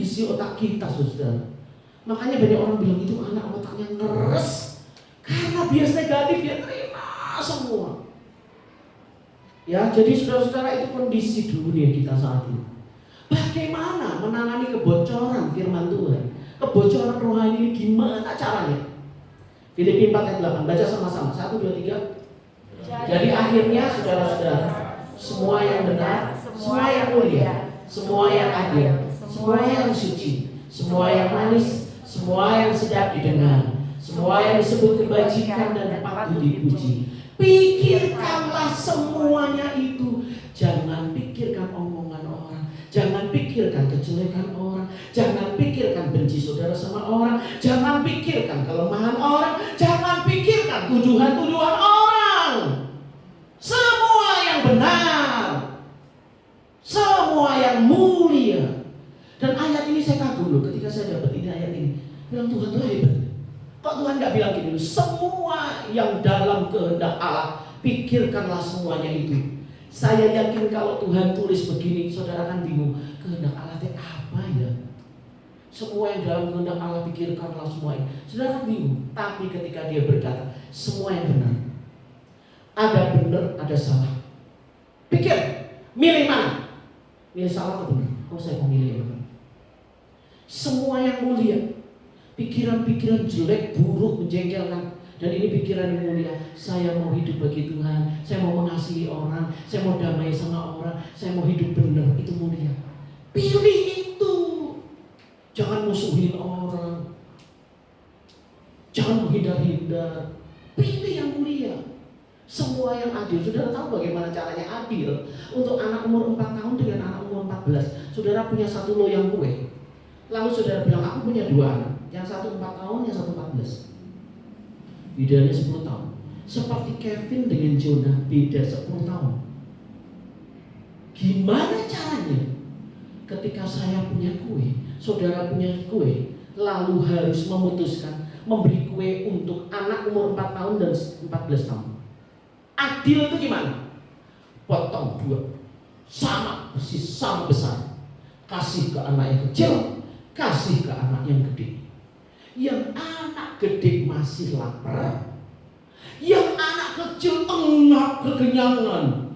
kondisi otak kita, saudara. Makanya banyak orang bilang itu anak otaknya ngeres. Karena bias negatif dia terima semua. Ya, jadi saudara-saudara, itu kondisi dunia kita saat ini. Bagaimana menangani kebocoran firman Tuhan? Kebocoran rohani ini gimana caranya? Filipi 4 ayat 8, baca sama-sama. 1, 2, 3. Jadi akhirnya saudara-saudara, semua yang benar, semua yang mulia, semua yang adil, semua yang suci, semua yang manis, semua yang sedap didengar, semua yang disebut kebajikan dan patut dipuji, pikirkanlah semuanya itu. Jangan pikirkan omongan orang, jangan pikirkan kejelekan orang, jangan pikirkan benci saudara sama orang, jangan pikirkan kelemahan orang, jangan pikirkan tuduhan-tuduhan orang. Semua yang benar, semua yang mulia. Dan ayat ini saya kagum loh, ketika saya dapat ini ayat ini, bilang Tuhan tuh hebat. Kok Tuhan gak bilang gini, semua yang dalam kehendak Allah, pikirkanlah semuanya itu. Saya yakin kalau Tuhan tulis begini, saudara kan bingung, kehendak Allah itu apa ya? Semua yang dalam kehendak Allah, pikirkanlah semuanya. Saudara kan bingung, tapi ketika dia berkata, semua yang benar, ada benar, ada salah. Pikir, milih mana? Milih salah atau benar? Oh, saya mau milih yang benar. Semua yang mulia, pikiran-pikiran jelek, buruk, menjengkelkan, dan ini pikiran yang mulia. Saya mau hidup bagi Tuhan, saya mau mengasihi orang, saya mau damai sama orang, saya mau hidup benar, itu mulia. Pilih itu. Jangan musuhin orang, jangan menghindar-hindar. Pilih yang mulia. Semua yang adil. Saudara tahu bagaimana caranya adil? Untuk anak umur 4 tahun dengan anak umur 14, saudara punya satu loyang kue. Lalu saudara bilang, aku punya 2 anak, yang satu 4 tahun, yang satu 14. Bedanya 10 tahun. Seperti Kevin dengan Jonah, beda 10 tahun. Gimana caranya? Ketika saya punya kue, saudara punya kue, lalu harus memutuskan memberi kue untuk anak umur 4 tahun dan 14 tahun. Adil itu gimana? Potong 2, sama persis, sama besar. Kasih ke anak yang kecil, kasih ke anak yang gede. Yang anak gede masih lapar, yang anak kecil tengah kekenyangan.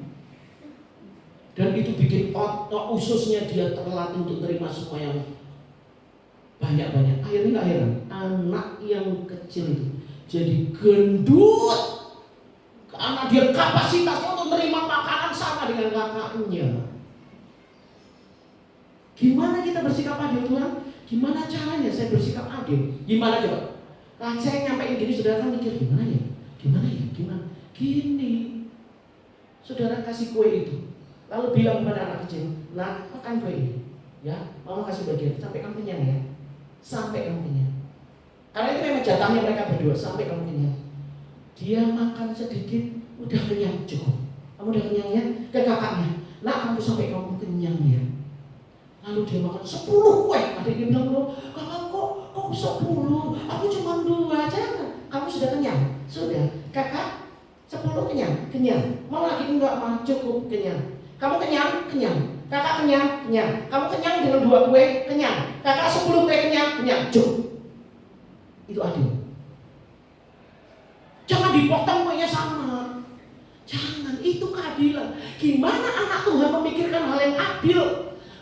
Dan itu bikin otot ususnya dia terlatih untuk terima semua yang banyak-banyak. Akhirnya gak heran, anak yang kecil itu jadi gendut. Karena dia kapasitasnya untuk menerima makanan sama dengan kakaknya. Gimana kita bersikap adil Tuhan? Gimana caranya saya bersikap adil? Gimana coba? Nah, saya nyampein gini, saudara kan mikir gimana ya? Gimana ya? Gimana? Gini. Saudara kasih kue itu, lalu bilang kepada anak kecil, nah makan kue ini, ya, mama kasih bagian sampai kamu kenyang ya, sampai kamu kenyang. Karena itu memang jatahnya mereka berdua, sampai kamu kenyang. Dia makan sedikit, udah kenyang, cukup. Kamu udah kenyang ya? Ke kakaknya, nah kamu sampai kamu kenyang ya. Lalu dia makan 10 kue. Adiknya bilang, loh, kakak kok 10? Aku cuma 2 aja. Kamu sudah kenyang? Sudah. Kakak 10 kenyang? Kenyang. Mau lagi enggak? Mah cukup, kenyang. Kamu kenyang? Kenyang. Kakak kenyang? Kenyang. Kamu kenyang dengan 2 kue? Kenyang. Kakak 10 kue kenyang? Kenyang. Cukup. Itu adil. Jangan dipotong kuenya sama. Jangan, itu keadilan. Gimana anak Tuhan memikirkan hal yang adil?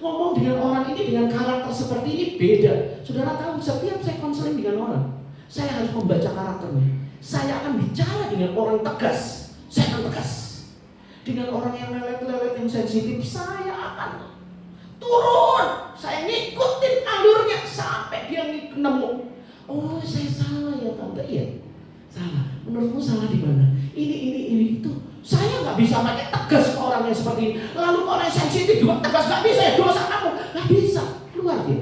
Ngomong dengan orang ini dengan karakter seperti ini beda. Saudara tahu, setiap saya konseling dengan orang, saya harus membaca karakternya. Saya akan bicara dengan orang tegas, saya akan tegas. Dengan orang yang lelet-lelet, yang sensitif, saya akan turun. Saya ngikutin alurnya sampai dia nemu. Oh, saya salah ya tante, iya. Salah. Menurutmu salah di mana? Ini itu. Saya nggak bisa pakai tegas ke orang yang seperti ini. Lalu orang yang sensitif juga tegas, nggak bisa ya, dosa kamu, nggak bisa, keluar dia.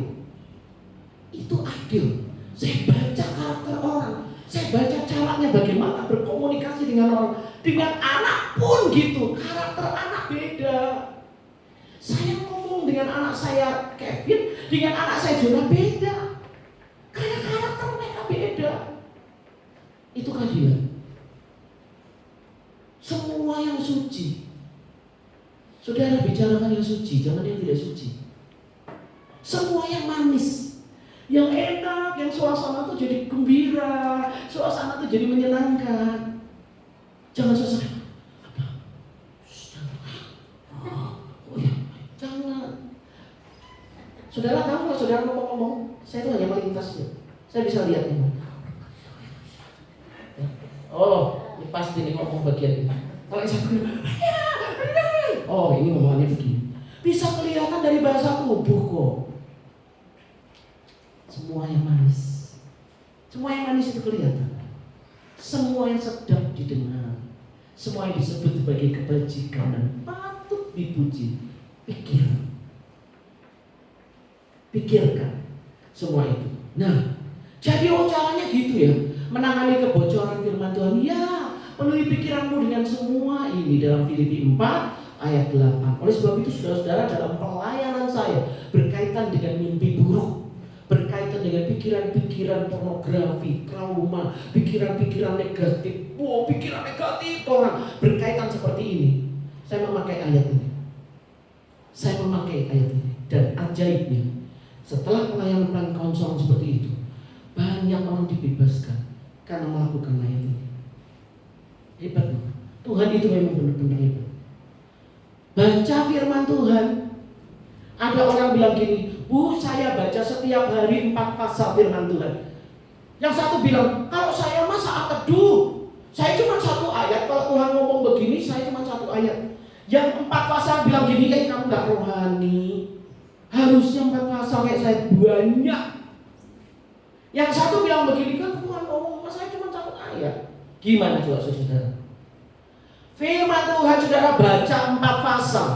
Itu adil. Saya baca karakter orang, saya baca caranya bagaimana berkomunikasi dengan orang. Dengan anak pun gitu, karakter anak beda. Saya ngomong dengan anak saya Kevin, dengan anak saya Jonah beda. Karena karakter mereka beda. Itu keadilan. Semua yang suci. Saudara bicarakan yang suci, jangan yang tidak suci. Semua yang manis, yang enak, yang suasana tuh jadi gembira, suasana tuh jadi menyenangkan. Jangan suasana oh ya, jangan. Saudara tahu kalau saudara ngomong-ngomong, saya tuh hanya melintas ya. Saya bisa lihat ini. Oh, ini pasti nih ngomong bagian ini. Kalau saya oh ini ngomongannya begini. Bisa kelihatan dari bahasa tubuh kok. Semua yang manis, semua yang manis itu kelihatan. Semua yang sedap didengar, semua yang disebut sebagai kebajikan dan patut dipuji. Pikirkan semua itu. Nah, jadi caranya gitu ya, menangani kebocoran firman Tuhan. Ya, penuhi pikiranmu dengan semua ini dalam Filipi 4 ayat 8. Oleh sebab itu saudara-saudara, dalam pelayanan saya berkaitan dengan mimpi buruk, berkaitan dengan pikiran-pikiran pornografi, trauma, pikiran-pikiran negatif, pikiran negatif orang, berkaitan seperti ini, saya memakai ayat ini. Dan ajaibnya, setelah pelayanan konseling seperti itu, banyak orang dibebaskan karena melakukan ayat ini. Hebat loh. Tuhan itu memang benar-benar hebat. Baca firman Tuhan. Ada orang bilang gini, Bu, saya baca setiap hari 4 pasal firman Tuhan. Yang satu bilang, kalau saya mah saat teduh, saya cuma 1 ayat. Kalau Tuhan ngomong begini, saya cuma 1 ayat. Yang 4 pasal bilang gini, kamu gak rohani. Harusnya 4 pasal kayak saya banyak. Yang satu bilang begini, kan Tuhan ngomong, saya cuma 1 ayat. Gimana coba saudara? Firman Tuhan saudara baca 4 pasal,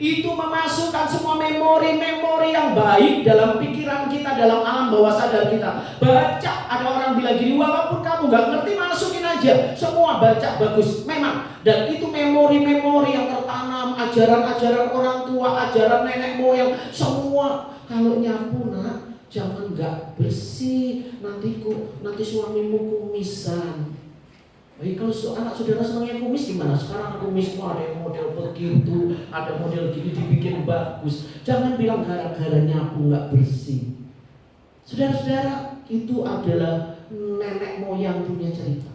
itu memasukkan semua memori-memori yang baik dalam pikiran kita, dalam alam bawah sadar kita. Baca, ada orang bilang gini, walaupun kamu gak ngerti, masukin aja. Semua baca bagus, memang. Dan itu memori-memori yang tertanam, ajaran-ajaran orang tua, ajaran nenek moyang, semua. Kalau nyapu nak, jangan gak bersih, nanti suamimu kumisan. Baik, kalau anak saudara senangnya kumis gimana? Sekarang kumismu ada yang model begitu, ada model gini dibikin bagus. Jangan bilang gara-gara nyapu nggak bersih. Saudara-saudara, itu adalah nenek moyang punya cerita.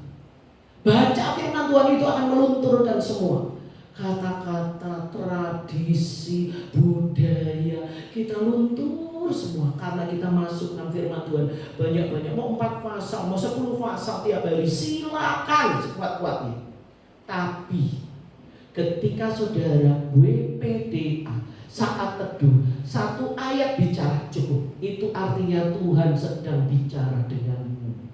Baca firman Tuhan itu akan melunturkan semua kata-kata, tradisi, budaya. Kita luntur semua karena kita masuk dalam firman Tuhan banyak-banyak. Mau 4 pasal, mau 10 pasal tiap hari, silakan sekuat-kuatnya. Tapi ketika saudara WPDA saat teduh 1 ayat bicara cukup, itu artinya Tuhan sedang bicara denganmu.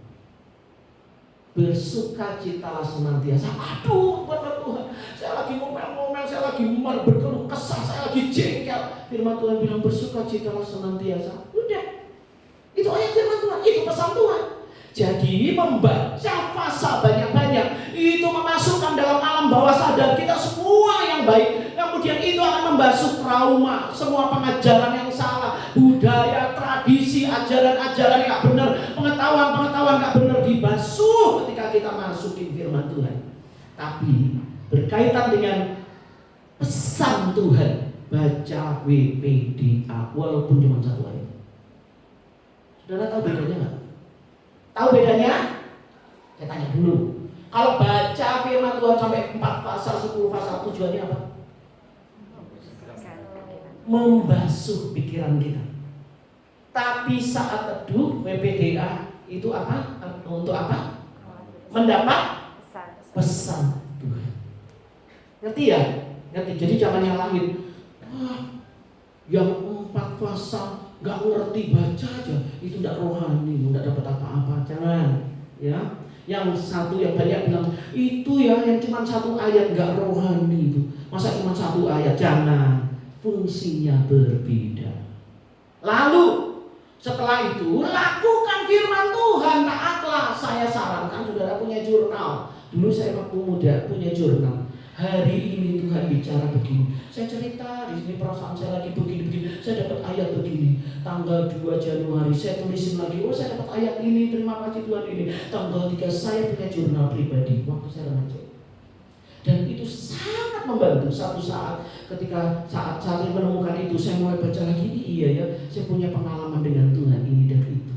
Bersukacitalah senantiasa. Aduh, benar Tuhan, saya lagi ngomel-ngomel, saya lagi berkeluh kesah, saya lagi jengkel. Firman Tuhan bilang bersukacitalah senantiasa. Udah, itu ayat firman Tuhan, itu pesan Tuhan. Jadi membaca pasal banyak-banyak itu memasukkan dalam alam bawah sadar kita semua yang baik. Kemudian itu akan membasuh trauma, semua pengajaran yang salah, budaya, tradisi, ajaran-ajaran yang gak benar, pengetahuan gak benar dibasuh ketika kita masukin firman Tuhan. Tapi berkaitan dengan pesan Tuhan, baca WPDA walaupun cuma 1 ayat. Saudara tahu bedanya nggak? Tahu bedanya? Saya tanya dulu. Kalau baca firman Tuhan sampai 4 pasal, 10 pasal, tujuannya apa? Membasuh pikiran kita. Tapi saat teduh WPDA itu apa? Untuk apa? Mendapat pesan Tuhan. Ngerti ya? Ngerti. Jadi jangan nyalahin. Yang 4 pasal nggak ngerti, baca aja, itu nggak rohani, nggak dapat apa-apa. Jangan, ya. Yang satu yang banyak bilang itu ya yang cuma 1 ayat nggak rohani itu. Masa cuma 1 ayat? Jangan. Fungsinya berbeda. Lalu setelah itu lakukan firman Tuhan, taatlah. Saya sarankan saudara punya jurnal. Dulu saya waktu muda punya jurnal. Hari ini Tuhan bicara begini. Saya cerita di sini perasaan saya lagi begini. Saya dapat ayat begini. Tanggal 2 Januari saya tulisin lagi. Oh, saya dapat ayat ini. Terima kasih Tuhan ini. Tanggal 3 saya punya jurnal pribadi waktu saya remaja. Dan itu sangat membantu. Satu saat ketika saat saya menemukan itu, saya mulai baca lagi, iya ya, saya punya pengalaman dengan Tuhan ini dan itu.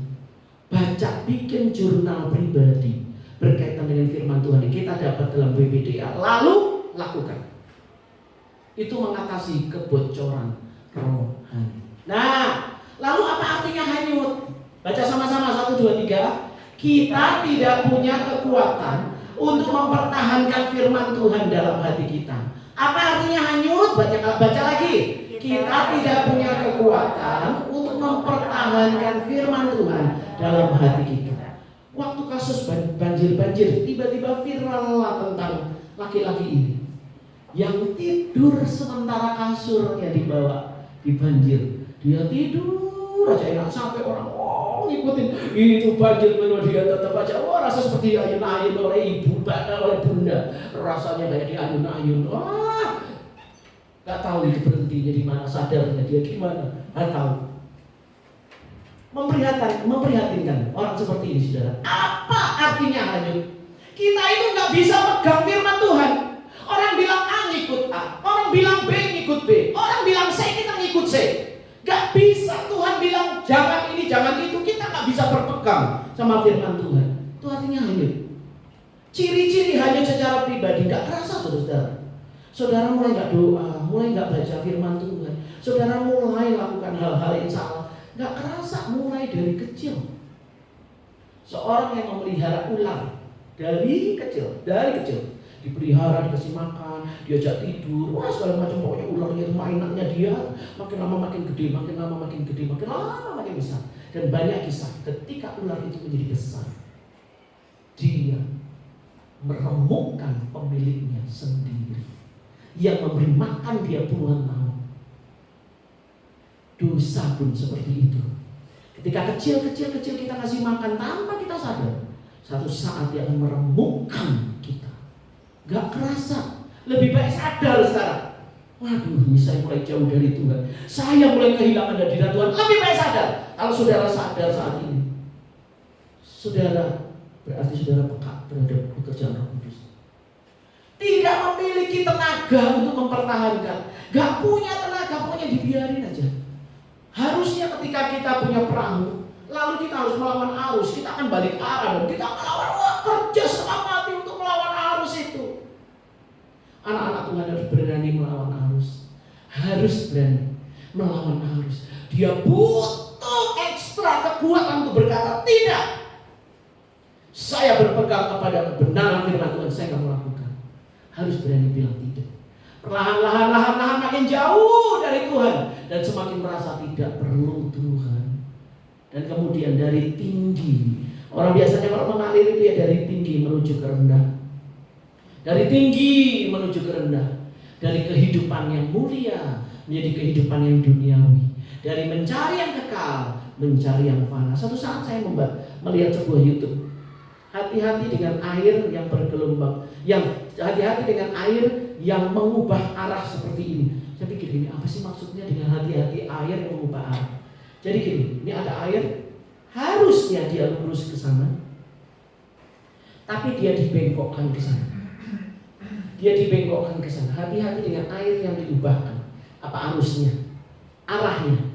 Baca, bikin jurnal pribadi berkaitan dengan firman Tuhan yang kita dapat dalam BPDA, lalu lakukan. Itu mengatasi kebocoran rohani. Nah, lalu apa artinya hanyut? Baca sama-sama, 1, 2, 3. Kita tidak punya kekuatan untuk mempertahankan firman Tuhan dalam hati kita. Apa artinya hanyut? Baca lagi. Kita tidak punya kekuatan untuk mempertahankan firman Tuhan dalam hati kita. Waktu kasus banjir-banjir, tiba-tiba viral lah tentang laki-laki ini yang tidur sementara kasurnya dibawa di banjir. Dia tidur aja enak sampai orang ngikutin. Ini tuh banjir, menurut dia tetap aja rasa seperti ayun-ayun oleh ibu, oleh bunda. Rasanya kayak diayun-ayun. Gak tahu itu berhentinya di mana, sadarnya dia gimana? Gak tahu. Memprihatinkan orang seperti ini, saudara. Apa artinya hanyut? Kita itu nggak bisa pegang firman Tuhan. Orang bilang A ngikut A, orang bilang B ngikut B, orang bilang C kita ngikut C. Gak bisa. Tuhan bilang jangan ini, jangan itu. Kita nggak bisa berpegang sama firman Tuhan. Itu artinya hanyut. Ciri-ciri hanyut secara pribadi nggak terasa, saudara. Saudara mulai nggak doa, mulai nggak baca firman Tuhan. Saudara mulai lakukan hal-hal yang salah. Gak kerasa mulai dari kecil. Seorang yang memelihara ular dari kecil dipelihara, dikasih makan, diajak tidur, segala macam, pokoknya ularnya itu mainannya dia. Makin lama makin gede, makin lama makin gede, makin lama makin besar. Dan banyak kisah ketika ular itu menjadi besar, dia meremukkan pemiliknya sendiri yang memberi makan dia puluhan tahun. Dosa pun seperti itu. Ketika kecil kita kasih makan tanpa kita sadar, satu saat dia akan meremukkan kita. Gak kerasa. Lebih baik sadar sekarang. Waduh, saya mulai jauh dari Tuhan. Saya mulai kehilangan hadirat Tuhan. Lebih baik sadar. Kalau saudara sadar saat ini, saudara berarti saudara peka terhadap pekerjaan Roh Kudus. Tidak memiliki tenaga untuk mempertahankan. Gak punya tenaga, pokoknya dibiarin aja. Harusnya ketika kita punya perahu, lalu kita harus melawan arus, kita akan balik arah dan kita melawan, kerja setengah mati untuk melawan arus itu. Anak-anak Tuhan harus berani melawan arus. Harus berani melawan arus. Dia butuh ekstra kekuatan untuk berkata tidak. Saya berpegang kepada kebenaran firman Tuhan, saya akan melakukan. Harus berani bilang tidak. Perlahan-lahan makin jauh dari Tuhan dan semakin merasa tidak perlu Tuhan. Dan kemudian dari tinggi, orang biasanya kalau mengalir itu ya dari tinggi menuju ke rendah. Dari tinggi menuju ke rendah. Dari kehidupan yang mulia menjadi kehidupan yang duniawi. Dari mencari yang kekal mencari yang fana. Satu saat saya melihat sebuah YouTube. Hati-hati dengan air yang bergelombang, hati-hati dengan air yang mengubah arah seperti ini. Saya pikir gini, apa sih maksudnya dengan hati-hati air yang mengubah arah? Jadi gini, ini ada air, harusnya dia lurus ke sana, tapi dia dibengkokkan ke sana. Dia dibengkokkan ke sana. Hati-hati dengan air yang diubahkan. Apa arusnya? Arahnya.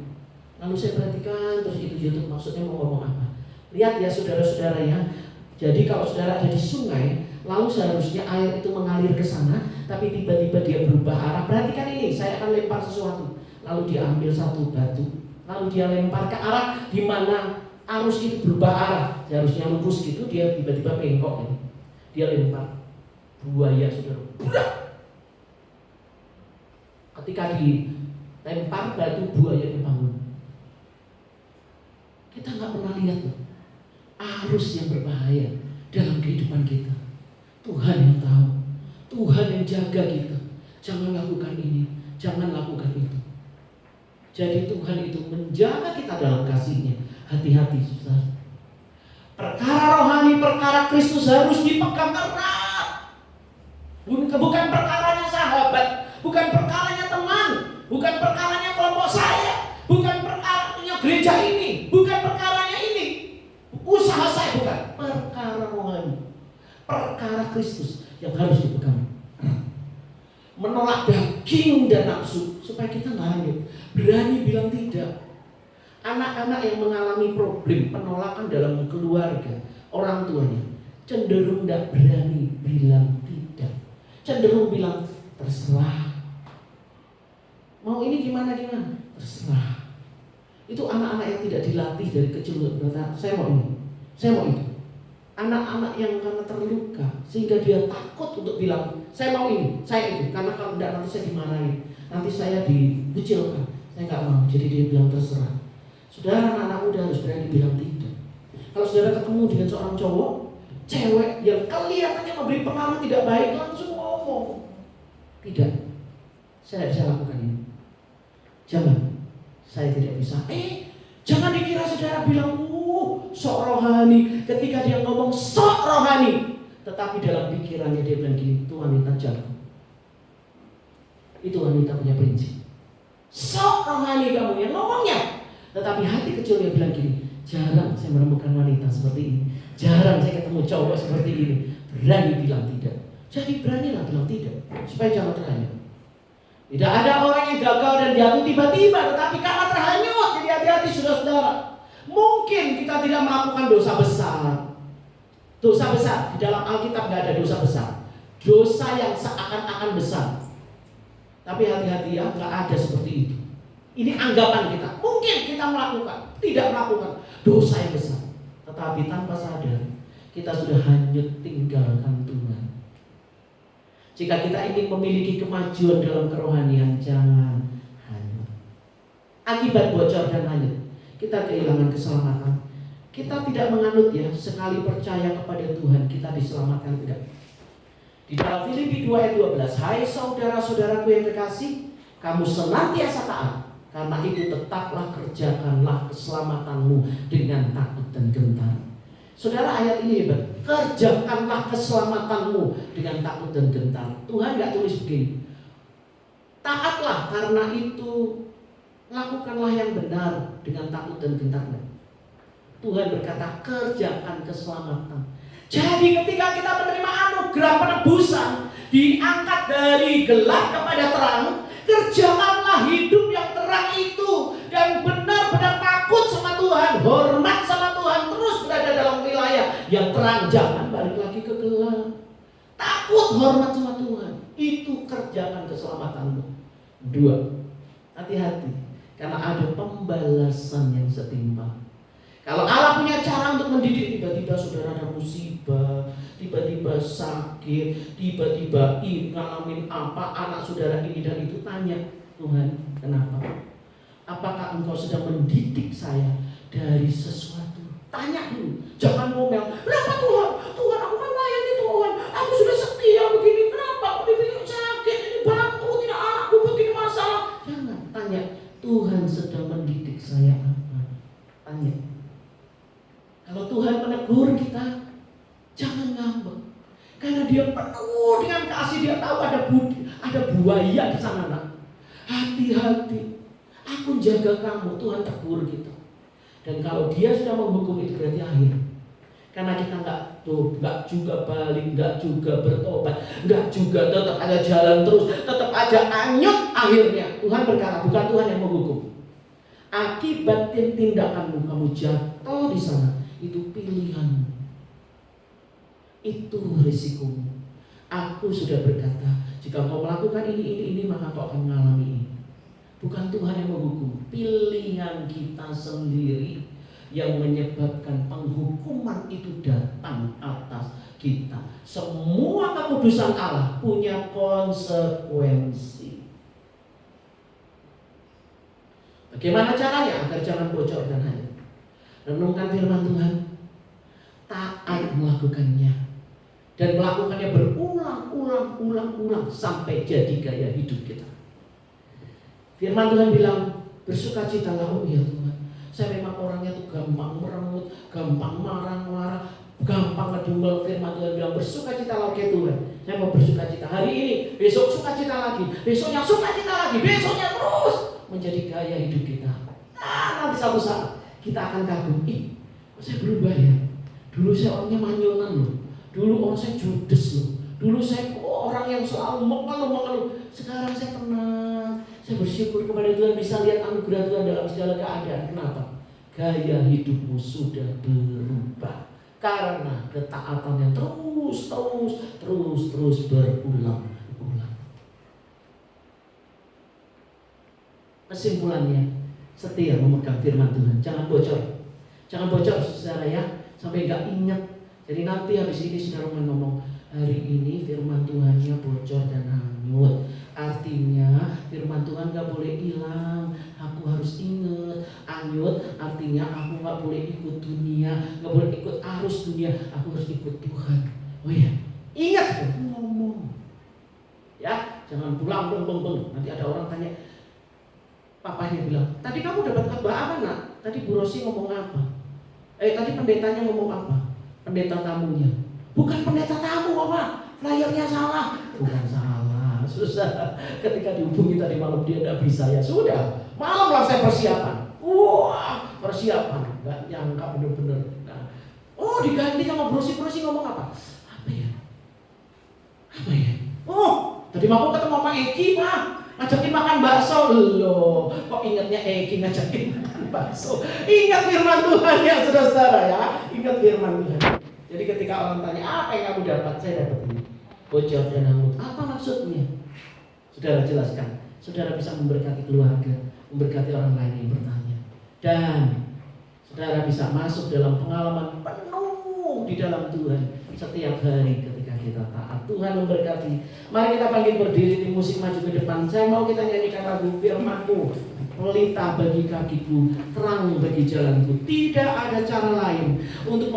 Lalu saya perhatikan terus itu YouTube maksudnya mau ngomong apa? Lihat ya saudara-saudara ya. Jadi kalau saudara ada di sungai, lalu seharusnya air itu mengalir ke sana, tapi tiba-tiba dia berubah arah. Perhatikan ini, saya akan lempar sesuatu, lalu dia ambil satu batu, lalu dia lempar ke arah di mana arus itu berubah arah. Seharusnya lurus gitu, dia tiba-tiba bengkok ini. Dia lempar buaya, saudara. Ketika dilempar batu, buaya dibangun. Kita nggak pernah lihat loh arus yang berbahaya dalam kehidupan kita. Tuhan yang tahu, Tuhan yang jaga kita. Jangan lakukan ini, jangan lakukan itu. Jadi Tuhan itu menjaga kita dalam kasih-Nya. Hati-hati, saudara. Perkara rohani, perkara Kristus harus dipegang erat. Bukan perkaranya sahabat, bukan perkaranya teman, bukan perkaranya kelompok saya, bukan perkaranya gereja ini, bukan perkaranya ini. Usaha saya bukan, perkara rohani, perkara Kristus yang harus dipegang. menolak daging dan nafsu supaya kita nggak hanyut. Berani bilang tidak. Anak-anak yang mengalami problem penolakan dalam keluarga, orang tuanya cenderung tidak berani bilang tidak, cenderung bilang terserah. Mau ini gimana terserah. Itu anak-anak yang tidak dilatih dari kecil untuk berkata saya mau ini, saya mau itu. Anak-anak yang karena terluka sehingga dia takut untuk bilang saya mau ini, saya itu, karena kalau tidak nanti saya dimarahin, nanti saya dikucilkan, saya nggak mau. Jadi dia bilang terserah. Saudara, anak-anak muda harus berani bilang tidak. Kalau saudara ketemu dengan seorang cowok, cewek yang kelihatannya memberi pengaruh tidak baik, langsung ngomong tidak, saya tidak bisa lakukan ini. Jangan, saya tidak bisa. Jangan dikira saudara bilang sok rohani. Ketika dia ngomong sok rohani, tetapi dalam pikirannya dia bilang gini, itu wanita jago, itu wanita punya prinsip. Sok rohani kamu yang ngomongnya, tetapi hati kecilnya bilang gini, jarang saya menemukan wanita seperti ini, jarang saya ketemu cowok seperti ini. Berani bilang tidak. Jadi beranilah bilang tidak, supaya jangan terhanyut. Tidak ada orang yang gagal dan jatuh tiba-tiba, tetapi karena terhanyut. Jadi hati-hati saudara-saudara. Mungkin kita tidak melakukan dosa besar. Dosa besar, di dalam Alkitab tidak ada dosa besar. Dosa yang seakan-akan besar. Tapi hati-hati ya, nggak ada seperti itu. Ini anggapan kita. Mungkin kita melakukan, tidak melakukan dosa yang besar, tetapi tanpa sadar kita sudah hanyut tinggalkan Tuhan. Jika kita ingin memiliki kemajuan dalam kerohanian, jangan hanyut. Akibat bocor dan hanyut, kita kehilangan keselamatan. Kita tidak menganut ya, sekali percaya kepada Tuhan kita diselamatkan, tidak. Di dalam Filipi 2 ayat 12, hai saudara-saudaraku yang terkasih, kamu senantiasa taat, karena itu tetaplah kerjakanlah keselamatanmu dengan takut dan gentar. Saudara, ayat ini hebat. Kerjakanlah keselamatanmu dengan takut dan gentar. Tuhan gak tulis begini, taatlah karena itu, lakukanlah yang benar dengan takut dan gentar. Tuhan berkata kerjakan keselamatan. Jadi ketika kita menerima anugerah penebusan, diangkat dari gelap kepada terang, kerjakanlah hidup yang terang itu dan benar-benar takut sama Tuhan, hormat sama Tuhan, terus berada dalam wilayah yang terang, jangan balik lagi ke gelap. Takut, hormat sama Tuhan, itu kerjakan keselamatanmu. 2, hati-hati karena ada pembalasan yang setimpal. Kalau Allah punya cara untuk mendidik, tiba-tiba saudara ada musibah, tiba-tiba sakit, tiba-tiba ngalamin apa, anak saudara ini dan itu, tanya Tuhan, kenapa? Apakah engkau sedang mendidik saya dari sesuatu? Tanya dulu, jangan ngomel, kenapa Tuhan? Tuhan, aku kan melayani Tuhan, aku sudah setia begini, kenapa aku dibikin sakit, ini bantu, tidak anakku begini masalah. Jangan, tanya, Tuhan sedang mendidik saya apa? Tanya. Kalau Tuhan menegur kita, jangan ngambek, karena Dia penuh dengan kasih. Dia tahu ada buaya di sana, nak. Hati-hati, aku jaga kamu. Tuhan tegur kita. Dan kalau Dia sudah menghukum, itu berarti akhir. Karena kita nggak juga balik, nggak juga bertobat, nggak juga tetap aja jalan terus, tetap aja anyut, akhirnya Tuhan berkata, bukan Tuhan yang menghukum. Akibat tindakanmu kamu jatuh di sana. Itu pilihanmu, itu risikomu. Aku sudah berkata, jika kau melakukan ini, maka kau akan mengalami ini. Bukan Tuhan yang menghukum, pilihan kita sendiri yang menyebabkan penghukuman itu datang atas kita. Semua keputusan Allah punya konsekuensi. Bagaimana caranya agar jangan bocor dan hanyut? Renungkan firman Tuhan, taat melakukannya, dan melakukannya berulang-ulang sampai jadi gaya hidup kita. Firman Tuhan bilang, bersukacitalah. Oh iya Tuhan, saya memang orangnya tuh gampang meremut, gampang marah-marah, gampang ngedumel. Firman Tuhan bilang, bersukacitalah. Oke Tuhan, saya mau bersukacita hari ini, besok sukacita lagi, besoknya sukacita lagi, besoknya terus menjadi gaya hidup kita. Nanti satu saat kita akan kagum, saya berubah ya. Dulu saya orangnya manyonan loh, dulu orang saya judes loh, Dulu saya orang yang selalu mengeluh. Sekarang saya tenang. Saya bersyukur kepada Tuhan, bisa lihat anugerah Tuhan dalam segala keadaan. Kenapa? Gaya hidupmu sudah berubah karena ketaatan yang terus berulang-ulang. Kesimpulannya, setia memegang firman Tuhan. Jangan bocor saudara ya, sampai gak ingat. Jadi nanti habis ini saudara ngomong, hari ini firman Tuhannya bocor dan hanyut. Artinya firman Tuhan gak boleh hilang, aku harus ingat. Hanyut artinya aku gak boleh ikut dunia, gak boleh ikut arus dunia, aku harus ikut Tuhan. Oh iya, ingat ngomong ya, jangan pulang beng. Nanti ada orang tanya, papanya bilang, tadi kamu dapat khotbah apa nak? Tadi Bu Rosi ngomong apa? Tadi pendetanya ngomong apa? Pendeta tamunya. Bukan pendeta tamu Bapak, flyernya salah. Bukan salah, susah. Ketika dihubungi tadi malam dia tidak bisa, ya sudah, malam lah saya persiapan. Wah, persiapan, nggak nyangka bener-bener. Nah, diganti sama Brosi ngomong apa? Apa ya? Tadi mau ketemu sama Eki Pak, ngajakin makan bakso. Loh, kok ingatnya Eki ngajakin makan bakso? Ingat firman Tuhan ya saudara-saudara ya, ingat firman Tuhan. Jadi ketika orang tanya, apa yang kamu dapat? Saya dapat ini, bocor dan hanyut. Apa maksudnya? Saudara jelaskan. Saudara bisa memberkati keluarga, memberkati orang lain yang bertanya. Dan saudara bisa masuk dalam pengalaman penuh di dalam Tuhan setiap hari ketika kita taat. Tuhan memberkati. Mari kita bangkit berdiri, tim musik maju ke depan. Saya mau kita nyanyikan lagu firman-Mu, pelita bagi kakiku, terang bagi jalanku. Tidak ada cara lain untuk